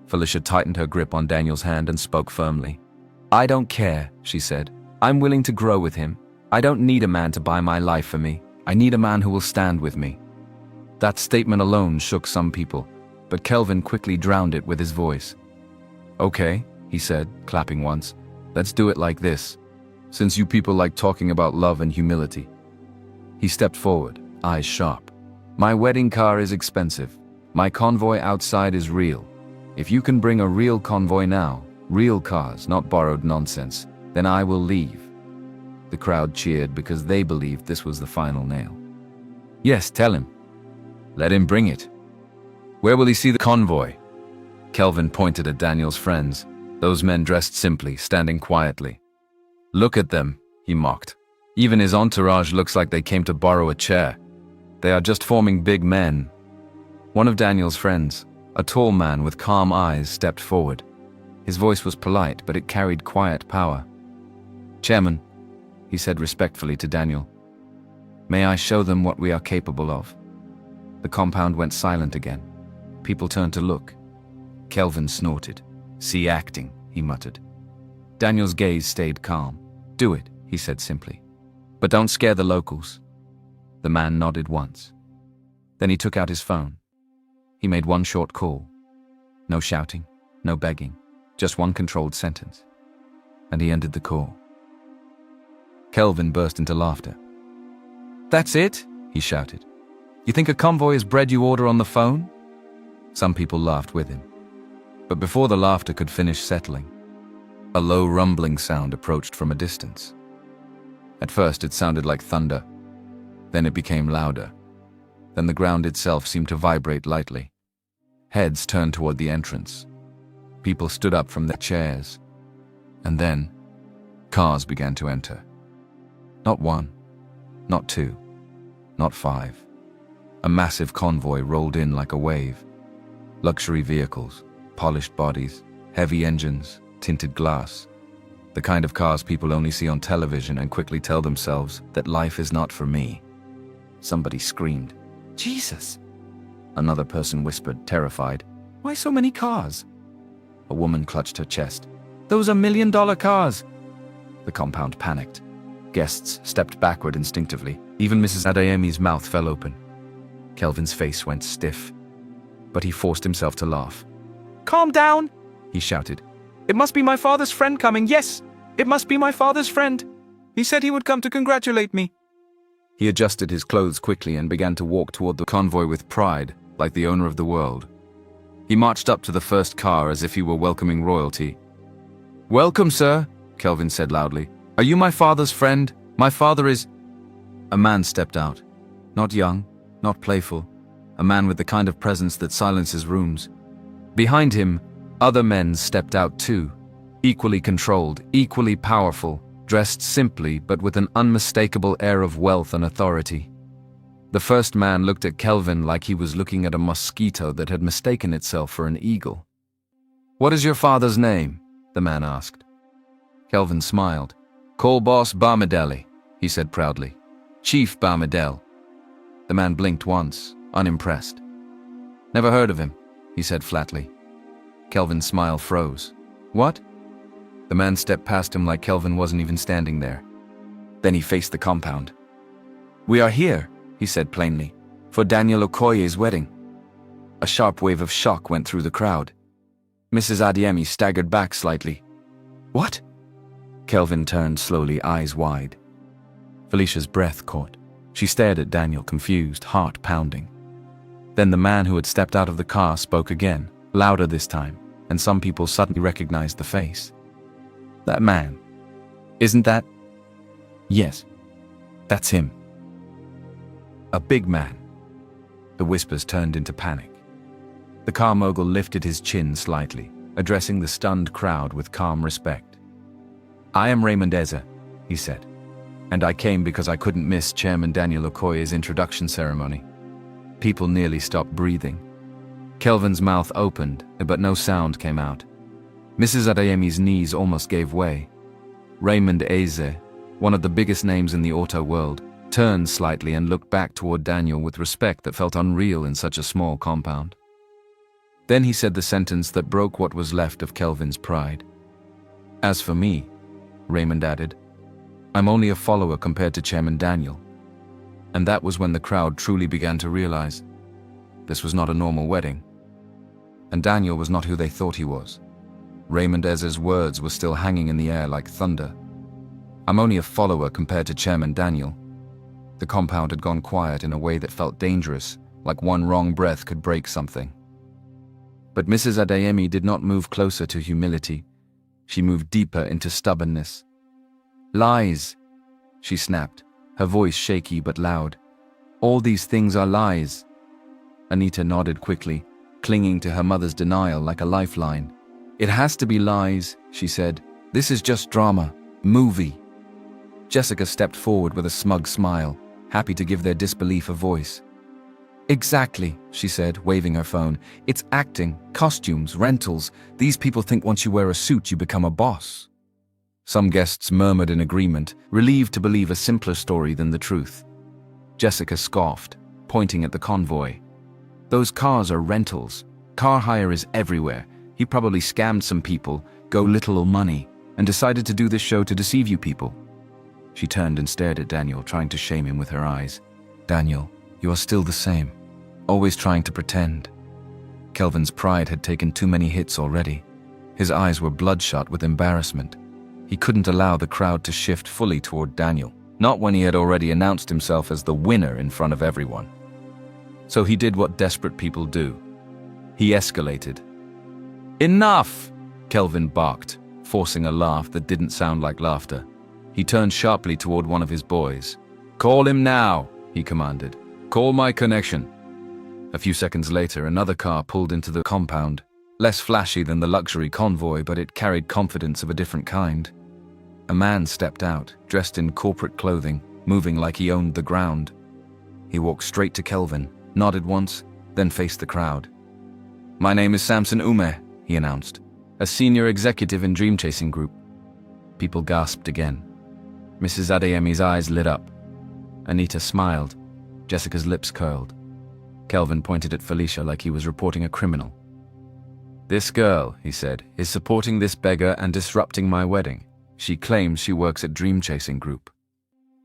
Felicia tightened her grip on Daniel's hand and spoke firmly. I don't care, she said. I'm willing to grow with him. I don't need a man to buy my life for me. I need a man who will stand with me. That statement alone shook some people, but Kelvin quickly drowned it with his voice. "Okay," he said, clapping once. "Let's do it like this, since you people like talking about love and humility." He stepped forward, eyes sharp. "My wedding car is expensive. My convoy outside is real. If you can bring a real convoy now, real cars, not borrowed nonsense, then I will leave." The crowd cheered because they believed this was the final nail. "Yes, tell him. Let him bring it. Where will he see the convoy?" Kelvin pointed at Daniel's friends, those men dressed simply, standing quietly. "Look at them," he mocked. "Even his entourage looks like they came to borrow a chair. They are just forming big men." One of Daniel's friends, a tall man with calm eyes, stepped forward. His voice was polite, but it carried quiet power. "Chairman," he said respectfully to Daniel, "may I show them what we are capable of?" The compound went silent again. People turned to look. Kelvin snorted. "See acting," he muttered. Daniel's gaze stayed calm. "Do it," he said simply. "But don't scare the locals." The man nodded once. Then he took out his phone. He made one short call. No shouting, no begging, just one controlled sentence. And he ended the call. Kelvin burst into laughter. "That's it?" he shouted. "You think a convoy is bread you order on the phone?" Some people laughed with him. But before the laughter could finish settling, a low rumbling sound approached from a distance. At first it sounded like thunder. Then it became louder. Then the ground itself seemed to vibrate lightly. Heads turned toward the entrance. People stood up from their chairs. And then, cars began to enter. Not one, not two, not five. A massive convoy rolled in like a wave. Luxury vehicles, polished bodies, heavy engines, tinted glass. The kind of cars people only see on television and quickly tell themselves that life is not for me. Somebody screamed, "Jesus!" Another person whispered, terrified, "Why so many cars?" A woman clutched her chest. "Those are million-dollar cars!" The compound panicked. Guests stepped backward instinctively. Even Mrs. Adeyemi's mouth fell open. Kelvin's face went stiff, but he forced himself to laugh. "Calm down," he shouted. "It must be my father's friend coming. Yes, it must be my father's friend. He said he would come to congratulate me." He adjusted his clothes quickly and began to walk toward the convoy with pride, like the owner of the world. He marched up to the first car as if he were welcoming royalty. "Welcome, sir," Kelvin said loudly. "Are you my father's friend? My father is—" A man stepped out. Not young, not playful. A man with the kind of presence that silences rooms. Behind him, other men stepped out too. Equally controlled, equally powerful, dressed simply but with an unmistakable air of wealth and authority. The first man looked at Kelvin like he was looking at a mosquito that had mistaken itself for an eagle. "What is your father's name?" the man asked. Kelvin smiled. "Call boss Barmedeli," he said proudly. "Chief Barmedel." The man blinked once, unimpressed. "Never heard of him," he said flatly. Kelvin's smile froze. "What?" The man stepped past him like Kelvin wasn't even standing there. Then he faced the compound. "We are here," he said plainly, "for Daniel Okoye's wedding." A sharp wave of shock went through the crowd. Mrs. Adeyemi staggered back slightly. "What?" Kelvin turned slowly, eyes wide. Felicia's breath caught. She stared at Daniel, confused, heart pounding. Then the man who had stepped out of the car spoke again, louder this time, and some people suddenly recognized the face. "That man. Isn't that?" "Yes, that's him." A big man. The whispers turned into panic. The car mogul lifted his chin slightly, addressing the stunned crowd with calm respect. "I am Raymond Eze," he said, "and I came because I couldn't miss Chairman Daniel Okoye's introduction ceremony." People nearly stopped breathing. Kelvin's mouth opened, but no sound came out. Mrs. Adeyemi's knees almost gave way. Raymond Eze, one of the biggest names in the auto world, turned slightly and looked back toward Daniel with respect that felt unreal in such a small compound. Then he said the sentence that broke what was left of Kelvin's pride. "As for me," Raymond added, "I'm only a follower compared to Chairman Daniel." And that was when the crowd truly began to realize This was not a normal wedding. And Daniel was not who they thought he was. Raymond Ezra's words were still hanging in the air like thunder. I'm only a follower compared to Chairman Daniel. The compound had gone quiet in a way that felt dangerous, like one wrong breath could break something. But Mrs. Adeyemi did not move closer to humility. She moved deeper into stubbornness. Lies, she snapped, her voice shaky but loud. All these things are lies. Anita nodded quickly, clinging to her mother's denial like a lifeline. It has to be lies, she said. This is just drama, movie. Jessica stepped forward with a smug smile, happy to give their disbelief a voice. Exactly, she said, waving her phone. It's acting, costumes, rentals. These people think once you wear a suit you become a boss. Some guests murmured in agreement, relieved to believe a simpler story than the truth. Jessica scoffed, pointing at the convoy. Those cars are rentals. Car hire is everywhere. He probably scammed some people, got little money, and decided to do this show to deceive you people. She turned and stared at Daniel, trying to shame him with her eyes. Daniel, you are still the same, always trying to pretend. Kelvin's pride had taken too many hits already. His eyes were bloodshot with embarrassment. He couldn't allow the crowd to shift fully toward Daniel, not when he had already announced himself as the winner in front of everyone. So he did what desperate people do. He escalated. Enough! Kelvin barked, forcing a laugh that didn't sound like laughter. He turned sharply toward one of his boys. Call him now, he commanded. Call my connection. A few seconds later, another car pulled into the compound. Less flashy than the luxury convoy, but it carried confidence of a different kind. A man stepped out, dressed in corporate clothing, moving like he owned the ground. He walked straight to Kelvin, nodded once, then faced the crowd. My name is Samson Ume, he announced, a senior executive in Dream Chasing Group. People gasped again. Mrs. Adeyemi's eyes lit up. Anita smiled. Jessica's lips curled. Kelvin pointed at Felicia like he was reporting a criminal. This girl, he said, is supporting this beggar and disrupting my wedding. She claims she works at Dream Chasing Group.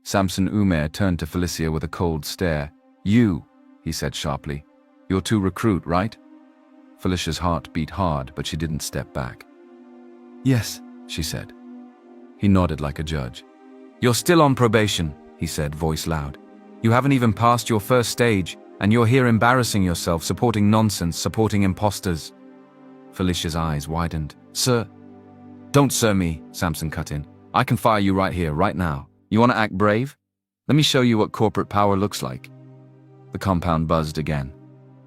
Samson Umair turned to Felicia with a cold stare. You, he said sharply. You're to recruit, right? Felicia's heart beat hard, but she didn't step back. Yes, she said. He nodded like a judge. You're still on probation, he said, voice loud. You haven't even passed your first stage, and you're here embarrassing yourself, supporting nonsense, supporting imposters. Felicia's eyes widened. Sir? Don't sir me, Samson cut in. I can fire you right here, right now. You want to act brave? Let me show you what corporate power looks like. The compound buzzed again.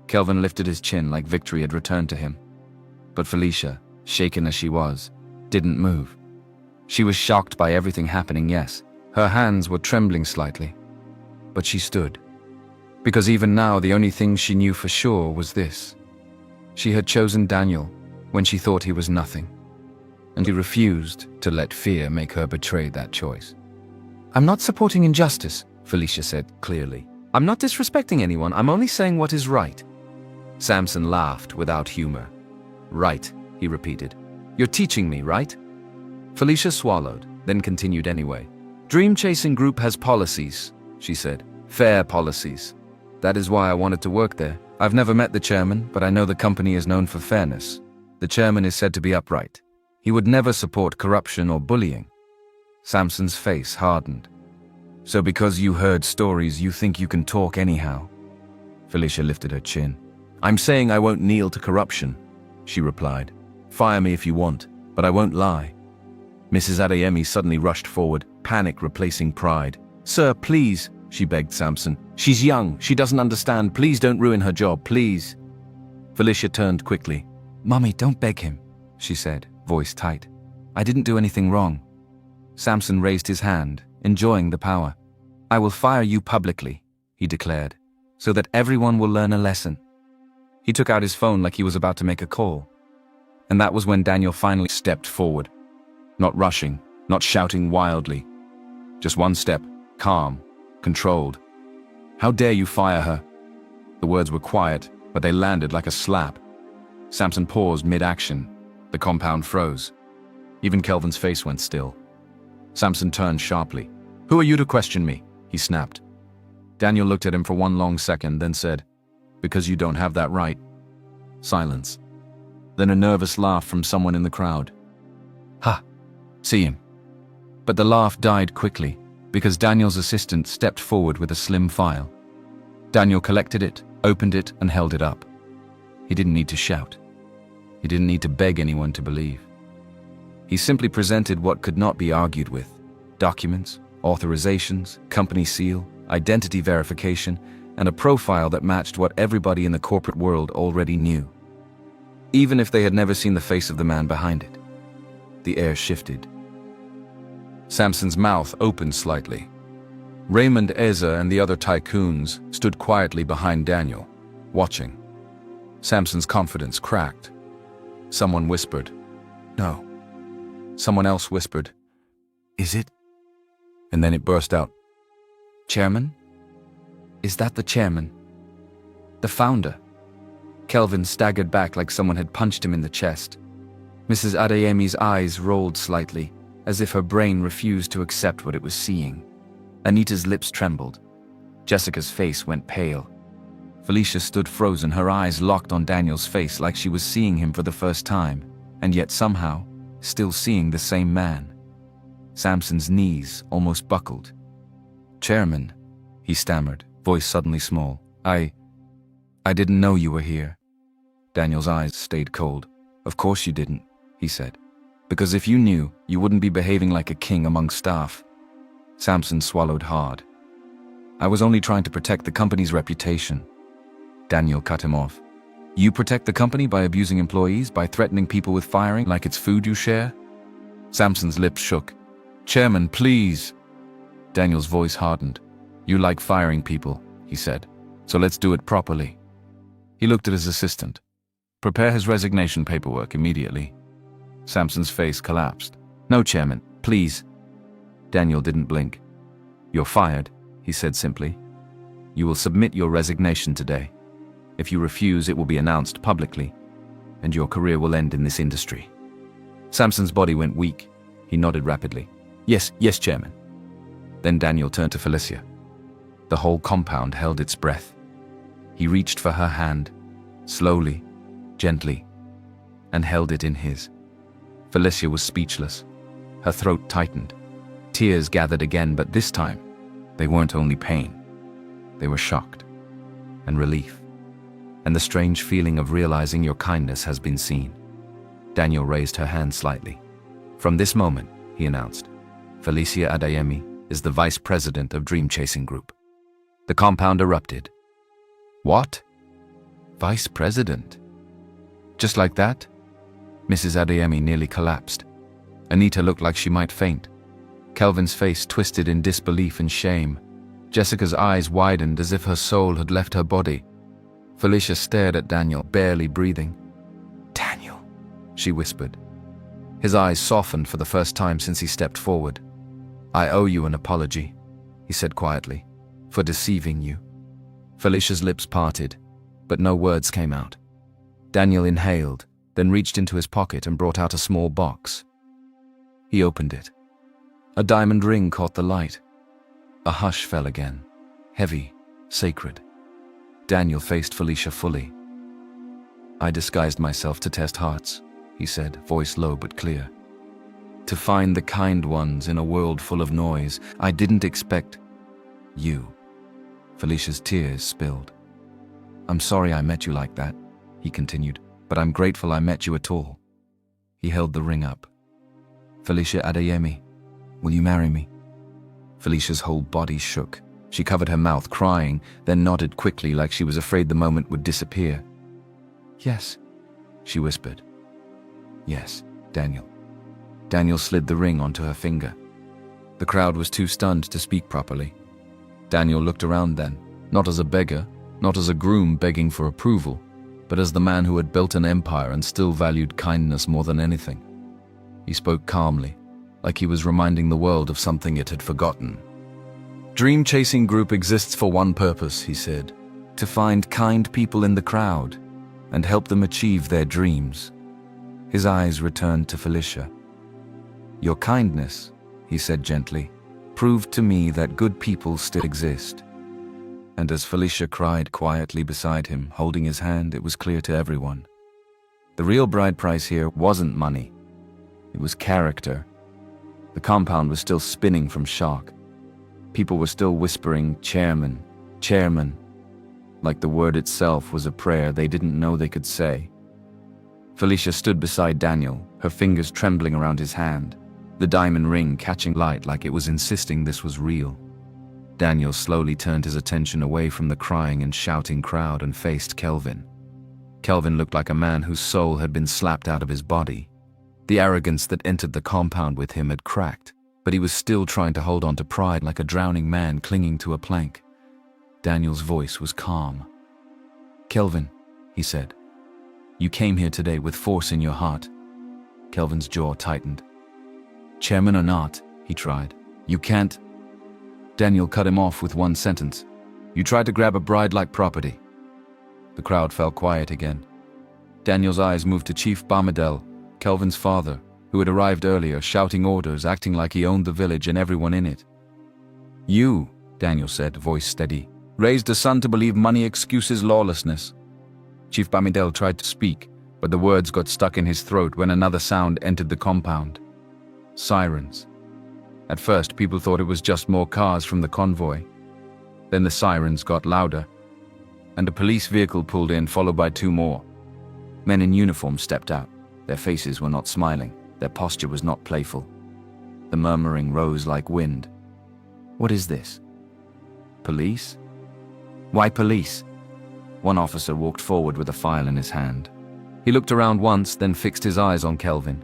Kelvin lifted his chin like victory had returned to him. But Felicia, shaken as she was, didn't move. She was shocked by everything happening, yes. Her hands were trembling slightly. But she stood. Because even now, the only thing she knew for sure was this. She had chosen Daniel when she thought he was nothing. And he refused to let fear make her betray that choice. I'm not supporting injustice, Felicia said clearly. I'm not disrespecting anyone, I'm only saying what is right. Samson laughed without humor. Right, he repeated. You're teaching me, right? Felicia swallowed, then continued anyway. Dream Chasing Group has policies, she said. Fair policies. That is why I wanted to work there. I've never met the chairman, but I know the company is known for fairness. The chairman is said to be upright. He would never support corruption or bullying. Samson's face hardened. So because you heard stories, you think you can talk anyhow? Felicia lifted her chin. I'm saying I won't kneel to corruption, she replied. Fire me if you want, but I won't lie. Mrs. Adeyemi suddenly rushed forward, panic replacing pride. Sir, please, she begged Samson. She's young, she doesn't understand. Please don't ruin her job, please. Felicia turned quickly. Mummy, don't beg him, she said, voice tight. I didn't do anything wrong. Samson raised his hand, enjoying the power. I will fire you publicly, he declared, so that everyone will learn a lesson. He took out his phone like he was about to make a call. And that was when Daniel finally stepped forward. Not rushing, not shouting wildly. Just one step, calm, controlled. How dare you fire her? The words were quiet, but they landed like a slap. Samson paused mid-action. The compound froze. Even Kelvin's face went still. Samson turned sharply. Who are you to question me? He snapped. Daniel looked at him for one long second, then said, Because you don't have that right. Silence. Then a nervous laugh from someone in the crowd. Ha! See him. But the laugh died quickly, because Daniel's assistant stepped forward with a slim file. Daniel collected it, opened it, and held it up. He didn't need to shout. He didn't need to beg anyone to believe. He simply presented what could not be argued with: documents, authorizations, company seal, identity verification, and a profile that matched what everybody in the corporate world already knew, even if they had never seen the face of the man behind it. The air shifted. Samson's mouth opened slightly. Raymond, Eza, and the other tycoons stood quietly behind Daniel, watching. Samson's confidence cracked. Someone whispered, "No." Someone else whispered, "Is it?" And then it burst out. "Chairman? Is that the chairman? The founder?" Kelvin staggered back like someone had punched him in the chest. Mrs. Adeyemi's eyes rolled slightly, as if her brain refused to accept what it was seeing. Anita's lips trembled. Jessica's face went pale. Felicia stood frozen, her eyes locked on Daniel's face like she was seeing him for the first time, and yet somehow still seeing the same man. Samson's knees almost buckled. "Chairman," he stammered, voice suddenly small. I didn't know you were here." Daniel's eyes stayed cold. "Of course you didn't," he said. "Because if you knew, you wouldn't be behaving like a king among staff." Samson swallowed hard. "I was only trying to protect the company's reputation." Daniel cut him off. "You protect the company by abusing employees, by threatening people with firing like it's food you share?" Samson's lips shook. "Chairman, please." Daniel's voice hardened. "You like firing people," he said. "So let's do it properly." He looked at his assistant. "Prepare his resignation paperwork immediately." Samson's face collapsed. "No, Chairman, please." Daniel didn't blink. "You're fired," he said simply. "You will submit your resignation today. If you refuse, it will be announced publicly, and your career will end in this industry." Samson's body went weak. He nodded rapidly. Yes, Chairman." Then Daniel turned to Felicia. The whole compound held its breath. He reached for her hand, slowly, gently, and held it in his. Felicia was speechless. Her throat tightened. Tears gathered again, but this time, they weren't only pain. They were shocked and relief, and the strange feeling of realizing your kindness has been seen. Daniel raised her hand slightly. "From this moment," he announced, "Felicia Adeyemi is the vice president of Dream Chasing Group." The compound erupted. "What? Vice president?" Just like that? Mrs. Adeyemi nearly collapsed. Anita looked like she might faint. Kelvin's face twisted in disbelief and shame. Jessica's eyes widened as if her soul had left her body. Felicia stared at Daniel, barely breathing. "Daniel," she whispered. His eyes softened for the first time since he stepped forward. "I owe you an apology," he said quietly, "for deceiving you." Felicia's lips parted, but no words came out. Daniel inhaled, then reached into his pocket and brought out a small box. He opened it. A diamond ring caught the light. A hush fell again, heavy, sacred. Daniel faced Felicia fully. "I disguised myself to test hearts," he said, voice low but clear. "To find the kind ones in a world full of noise. I didn't expect you." Felicia's tears spilled. "I'm sorry I met you like that," he continued, "but I'm grateful I met you at all." He held the ring up. "Felicia Adeyemi, will you marry me?" Felicia's whole body shook. She covered her mouth, crying, then nodded quickly like she was afraid the moment would disappear. "Yes," she whispered. "Yes, Daniel." Daniel slid the ring onto her finger. The crowd was too stunned to speak properly. Daniel looked around then, not as a beggar, not as a groom begging for approval, but as the man who had built an empire and still valued kindness more than anything. He spoke calmly, like he was reminding the world of something it had forgotten. "Dream Chasing Group exists for one purpose," he said, "to find kind people in the crowd and help them achieve their dreams." His eyes returned to Felicia. "Your kindness," he said gently, "proved to me that good people still exist." And as Felicia cried quietly beside him, holding his hand, it was clear to everyone. The real bride price here wasn't money. It was character. The compound was still spinning from shock. People were still whispering, "Chairman, chairman," like the word itself was a prayer they didn't know they could say. Felicia stood beside Daniel, her fingers trembling around his hand, the diamond ring catching light like it was insisting this was real. Daniel slowly turned his attention away from the crying and shouting crowd and faced Kelvin. Kelvin looked like a man whose soul had been slapped out of his body. The arrogance that entered the compound with him had cracked, but he was still trying to hold on to pride like a drowning man clinging to a plank. Daniel's voice was calm. "Kelvin," he said, "you came here today with force in your heart." Kelvin's jaw tightened. "Chairman or not," he tried, "you can't." Daniel cut him off with one sentence. "You tried to grab a bride like property." The crowd fell quiet again. Daniel's eyes moved to Chief Bamadel, Kelvin's father, who had arrived earlier, shouting orders, acting like he owned the village and everyone in it. "You," Daniel said, voice steady, "raised a son to believe money excuses lawlessness." Chief Bamadel tried to speak, but the words got stuck in his throat when another sound entered the compound. Sirens. At first, people thought it was just more cars from the convoy. Then the sirens got louder, and a police vehicle pulled in, followed by two more. Men in uniform stepped out. Their faces were not smiling. Their posture was not playful. The murmuring rose like wind. "What is this? Police? Why police?" One officer walked forward with a file in his hand. He looked around once, then fixed his eyes on Kelvin.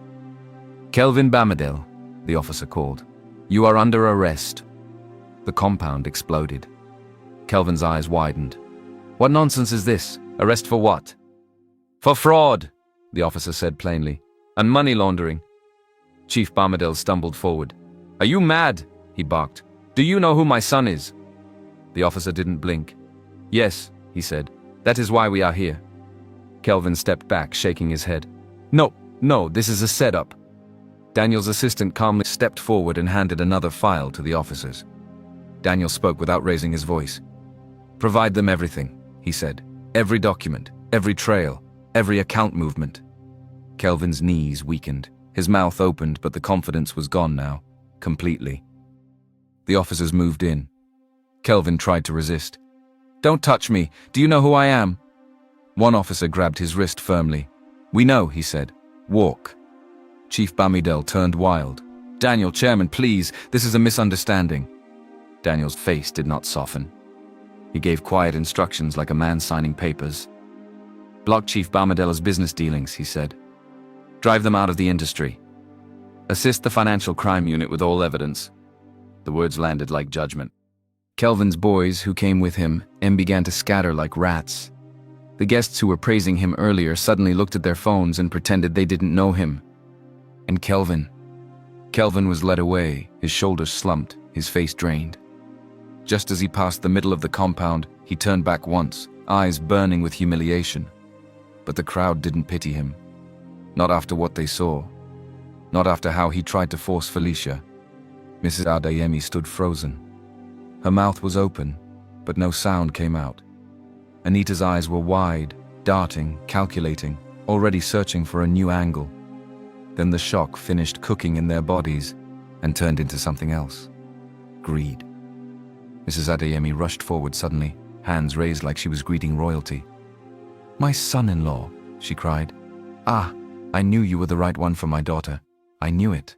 "Kelvin Bamadel," the officer called. "You are under arrest." The compound exploded. Kelvin's eyes widened. "What nonsense is this? Arrest for what?" "For fraud," the officer said plainly, "and money laundering." Chief Bamadel stumbled forward. "Are you mad?" he barked. "Do you know who my son is?" The officer didn't blink. "Yes," he said. "That is why we are here." Kelvin stepped back, shaking his head. No, this is a setup." Daniel's assistant calmly stepped forward and handed another file to the officers. Daniel spoke without raising his voice. "Provide them everything," he said. "Every document, every trail, every account movement." Kelvin's knees weakened. His mouth opened, but the confidence was gone now, completely. The officers moved in. Kelvin tried to resist. "Don't touch me. Do you know who I am?" One officer grabbed his wrist firmly. "We know," he said. "Walk." Chief Bamadel turned wild. "Daniel, Chairman, please, this is a misunderstanding." Daniel's face did not soften. He gave quiet instructions like a man signing papers. "Block Chief Bamadel's business dealings," he said. "Drive them out of the industry. Assist the financial crime unit with all evidence." The words landed like judgment. Kelvin's boys, who came with him, began to scatter like rats. The guests who were praising him earlier suddenly looked at their phones and pretended they didn't know him. And Kelvin was led away, his shoulders slumped, his face drained. Just as he passed the middle of the compound, he turned back once, eyes burning with humiliation. But the crowd didn't pity him. Not after what they saw. Not after how he tried to force Felicia. Mrs. Adeyemi stood frozen. Her mouth was open, but no sound came out. Anita's eyes were wide, darting, calculating, already searching for a new angle. Then the shock finished cooking in their bodies and turned into something else. Greed. Mrs. Adeyemi rushed forward suddenly, hands raised like she was greeting royalty. "My son-in-law," she cried. "Ah, I knew you were the right one for my daughter. I knew it."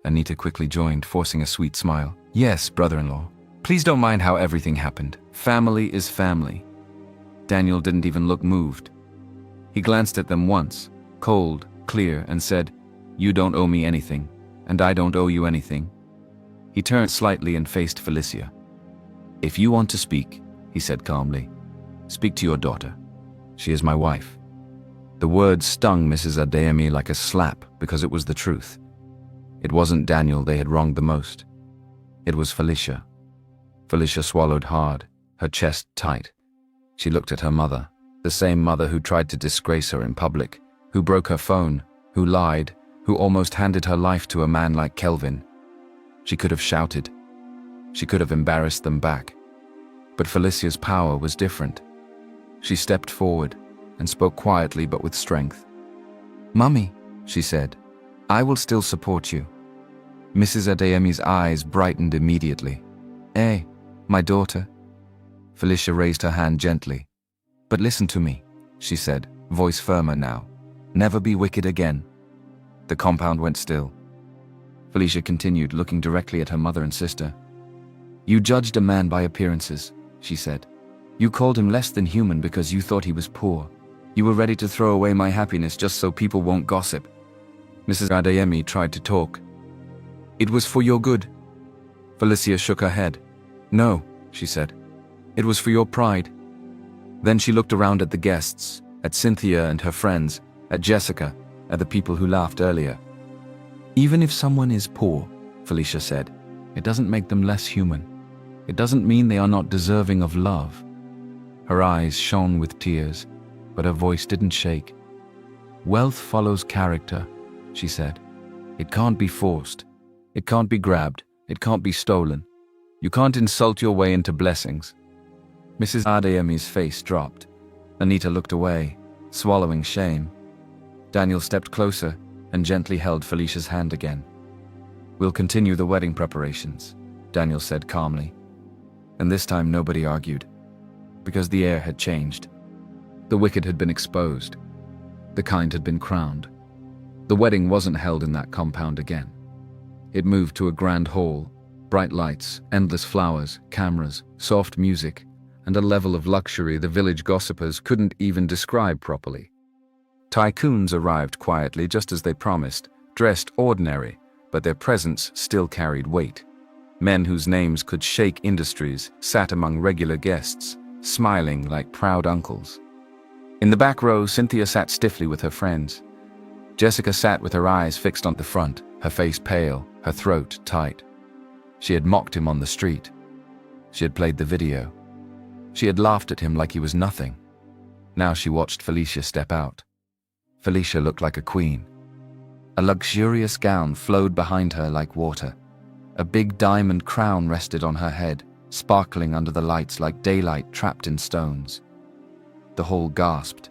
Anita quickly joined, forcing a sweet smile. "Yes, brother-in-law. Please don't mind how everything happened. Family is family." Daniel didn't even look moved. He glanced at them once, cold, clear, and said, "You don't owe me anything, and I don't owe you anything." He turned slightly and faced Felicia. "If you want to speak," he said calmly, "speak to your daughter. She is my wife." The words stung Mrs. Adeyemi like a slap because it was the truth. It wasn't Daniel they had wronged the most. It was Felicia. Felicia swallowed hard, her chest tight. She looked at her mother, the same mother who tried to disgrace her in public, who broke her phone, who lied, who almost handed her life to a man like Kelvin. She could have shouted. She could have embarrassed them back. But Felicia's power was different. She stepped forward and spoke quietly but with strength. "Mummy," she said, "I will still support you." Mrs. Adeyemi's eyes brightened immediately. "Eh, my daughter?" Felicia raised her hand gently. "But listen to me," she said, voice firmer now. "Never be wicked again." The compound went still. Felicia continued, looking directly at her mother and sister. "You judged a man by appearances," she said. "You called him less than human because you thought he was poor. You were ready to throw away my happiness just so people won't gossip." Mrs. Adeyemi tried to talk. "It was for your good." Felicia shook her head. "No," she said. "It was for your pride." Then she looked around at the guests, at Cynthia and her friends, at Jessica, at the people who laughed earlier. "Even if someone is poor," Felicia said, "it doesn't make them less human. It doesn't mean they are not deserving of love." Her eyes shone with tears, but her voice didn't shake. "Wealth follows character," she said. "It can't be forced. It can't be grabbed. It can't be stolen. You can't insult your way into blessings." Mrs. Adeyemi's face dropped. Anita looked away, swallowing shame. Daniel stepped closer and gently held Felicia's hand again. "We'll continue the wedding preparations," Daniel said calmly. And this time nobody argued, because the air had changed. The wicked had been exposed. The kind had been crowned. The wedding wasn't held in that compound again. It moved to a grand hall, bright lights, endless flowers, cameras, soft music, and a level of luxury the village gossipers couldn't even describe properly. Tycoons arrived quietly just as they promised, dressed ordinary, but their presence still carried weight. Men whose names could shake industries sat among regular guests, smiling like proud uncles. In the back row, Cynthia sat stiffly with her friends. Jessica sat with her eyes fixed on the front, her face pale, her throat tight. She had mocked him on the street. She had played the video. She had laughed at him like he was nothing. Now she watched Felicia step out. Felicia looked like a queen. A luxurious gown flowed behind her like water. A big diamond crown rested on her head, sparkling under the lights like daylight trapped in stones. The hall gasped.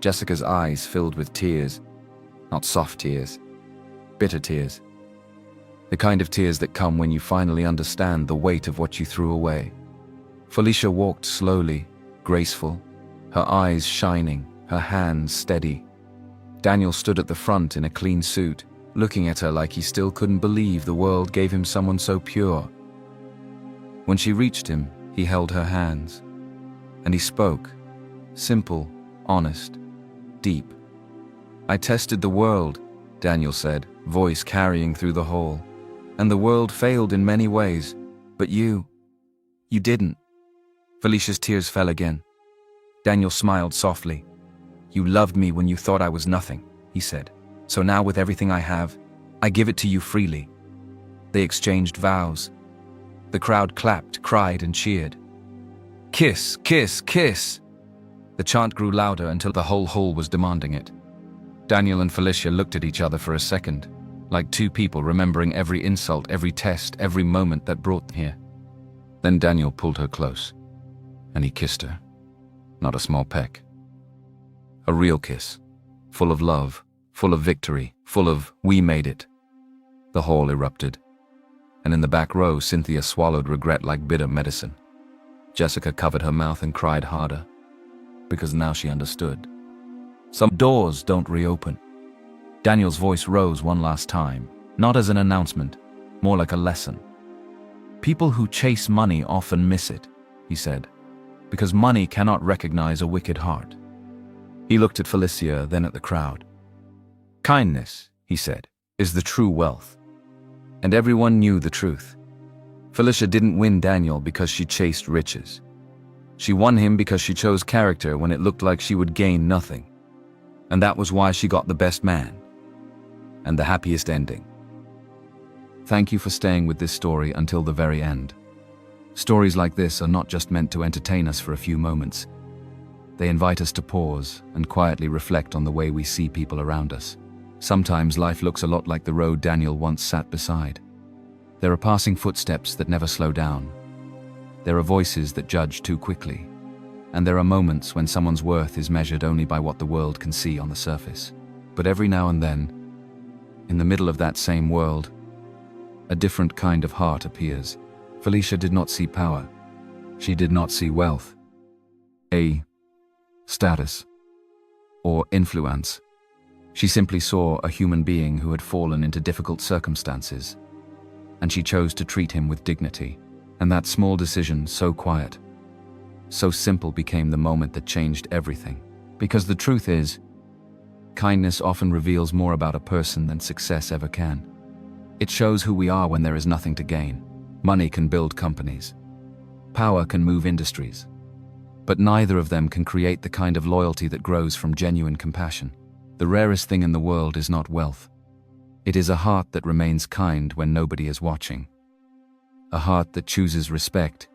Jessica's eyes filled with tears. Not soft tears. Bitter tears. The kind of tears that come when you finally understand the weight of what you threw away. Felicia walked slowly, graceful, her eyes shining, her hands steady. Daniel stood at the front in a clean suit, looking at her like he still couldn't believe the world gave him someone so pure. When she reached him, he held her hands. And he spoke, simple, honest, deep. "I tested the world," Daniel said, voice carrying through the hall. "And the world failed in many ways, but you didn't." Felicia's tears fell again. Daniel smiled softly. "You loved me when you thought I was nothing," he said. "So now with everything I have, I give it to you freely." They exchanged vows. The crowd clapped, cried, and cheered. "Kiss, kiss, kiss!" The chant grew louder until the whole hall was demanding it. Daniel and Felicia looked at each other for a second, like two people remembering every insult, every test, every moment that brought them here. Then Daniel pulled her close, and he kissed her. Not a small peck. A real kiss, full of love, full of victory, full of "we made it." The hall erupted, and in the back row, Cynthia swallowed regret like bitter medicine. Jessica covered her mouth and cried harder, because now she understood. Some doors don't reopen. Daniel's voice rose one last time, not as an announcement, more like a lesson. "People who chase money often miss it," he said, "because money cannot recognize a wicked heart." He looked at Felicia, then at the crowd. "Kindness," he said, "is the true wealth." And everyone knew the truth. Felicia didn't win Daniel because she chased riches. She won him because she chose character when it looked like she would gain nothing. And that was why she got the best man. And the happiest ending. Thank you for staying with this story until the very end. Stories like this are not just meant to entertain us for a few moments. They invite us to pause and quietly reflect on the way we see people around us. Sometimes life looks a lot like the road Daniel once sat beside. There are passing footsteps that never slow down. There are voices that judge too quickly. And there are moments when someone's worth is measured only by what the world can see on the surface. But every now and then, in the middle of that same world, a different kind of heart appears. Felicia did not see power. She did not see wealth, a status, or influence. She simply saw a human being who had fallen into difficult circumstances, and she chose to treat him with dignity. And that small decision, so quiet, so simple, became the moment that changed everything. Because the truth is, kindness often reveals more about a person than success ever can. It shows who we are when there is nothing to gain. Money can build companies. Power can move industries. But neither of them can create the kind of loyalty that grows from genuine compassion. The rarest thing in the world is not wealth. It is a heart that remains kind when nobody is watching. A heart that chooses respect,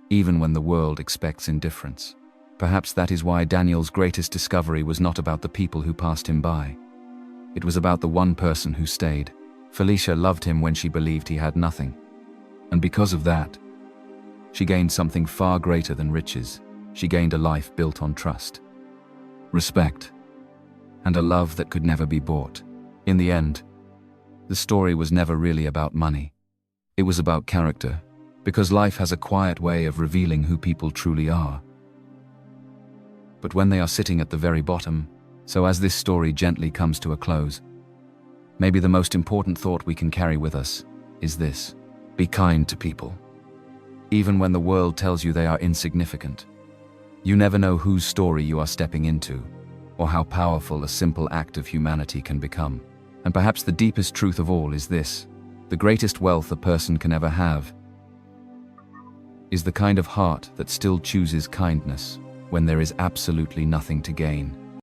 even when the world expects indifference. Perhaps that is why Daniel's greatest discovery was not about the people who passed him by. It was about the one person who stayed. Felicia loved him when she believed he had nothing. And because of that, she gained something far greater than riches. She gained a life built on trust, respect, and a love that could never be bought. In the end, the story was never really about money. It was about character, because life has a quiet way of revealing who people truly are. But when they are sitting at the very bottom, so as this story gently comes to a close, maybe the most important thought we can carry with us is this: be kind to people. Even when the world tells you they are insignificant. You never know whose story you are stepping into, or how powerful a simple act of humanity can become. And perhaps the deepest truth of all is this: the greatest wealth a person can ever have is the kind of heart that still chooses kindness when there is absolutely nothing to gain.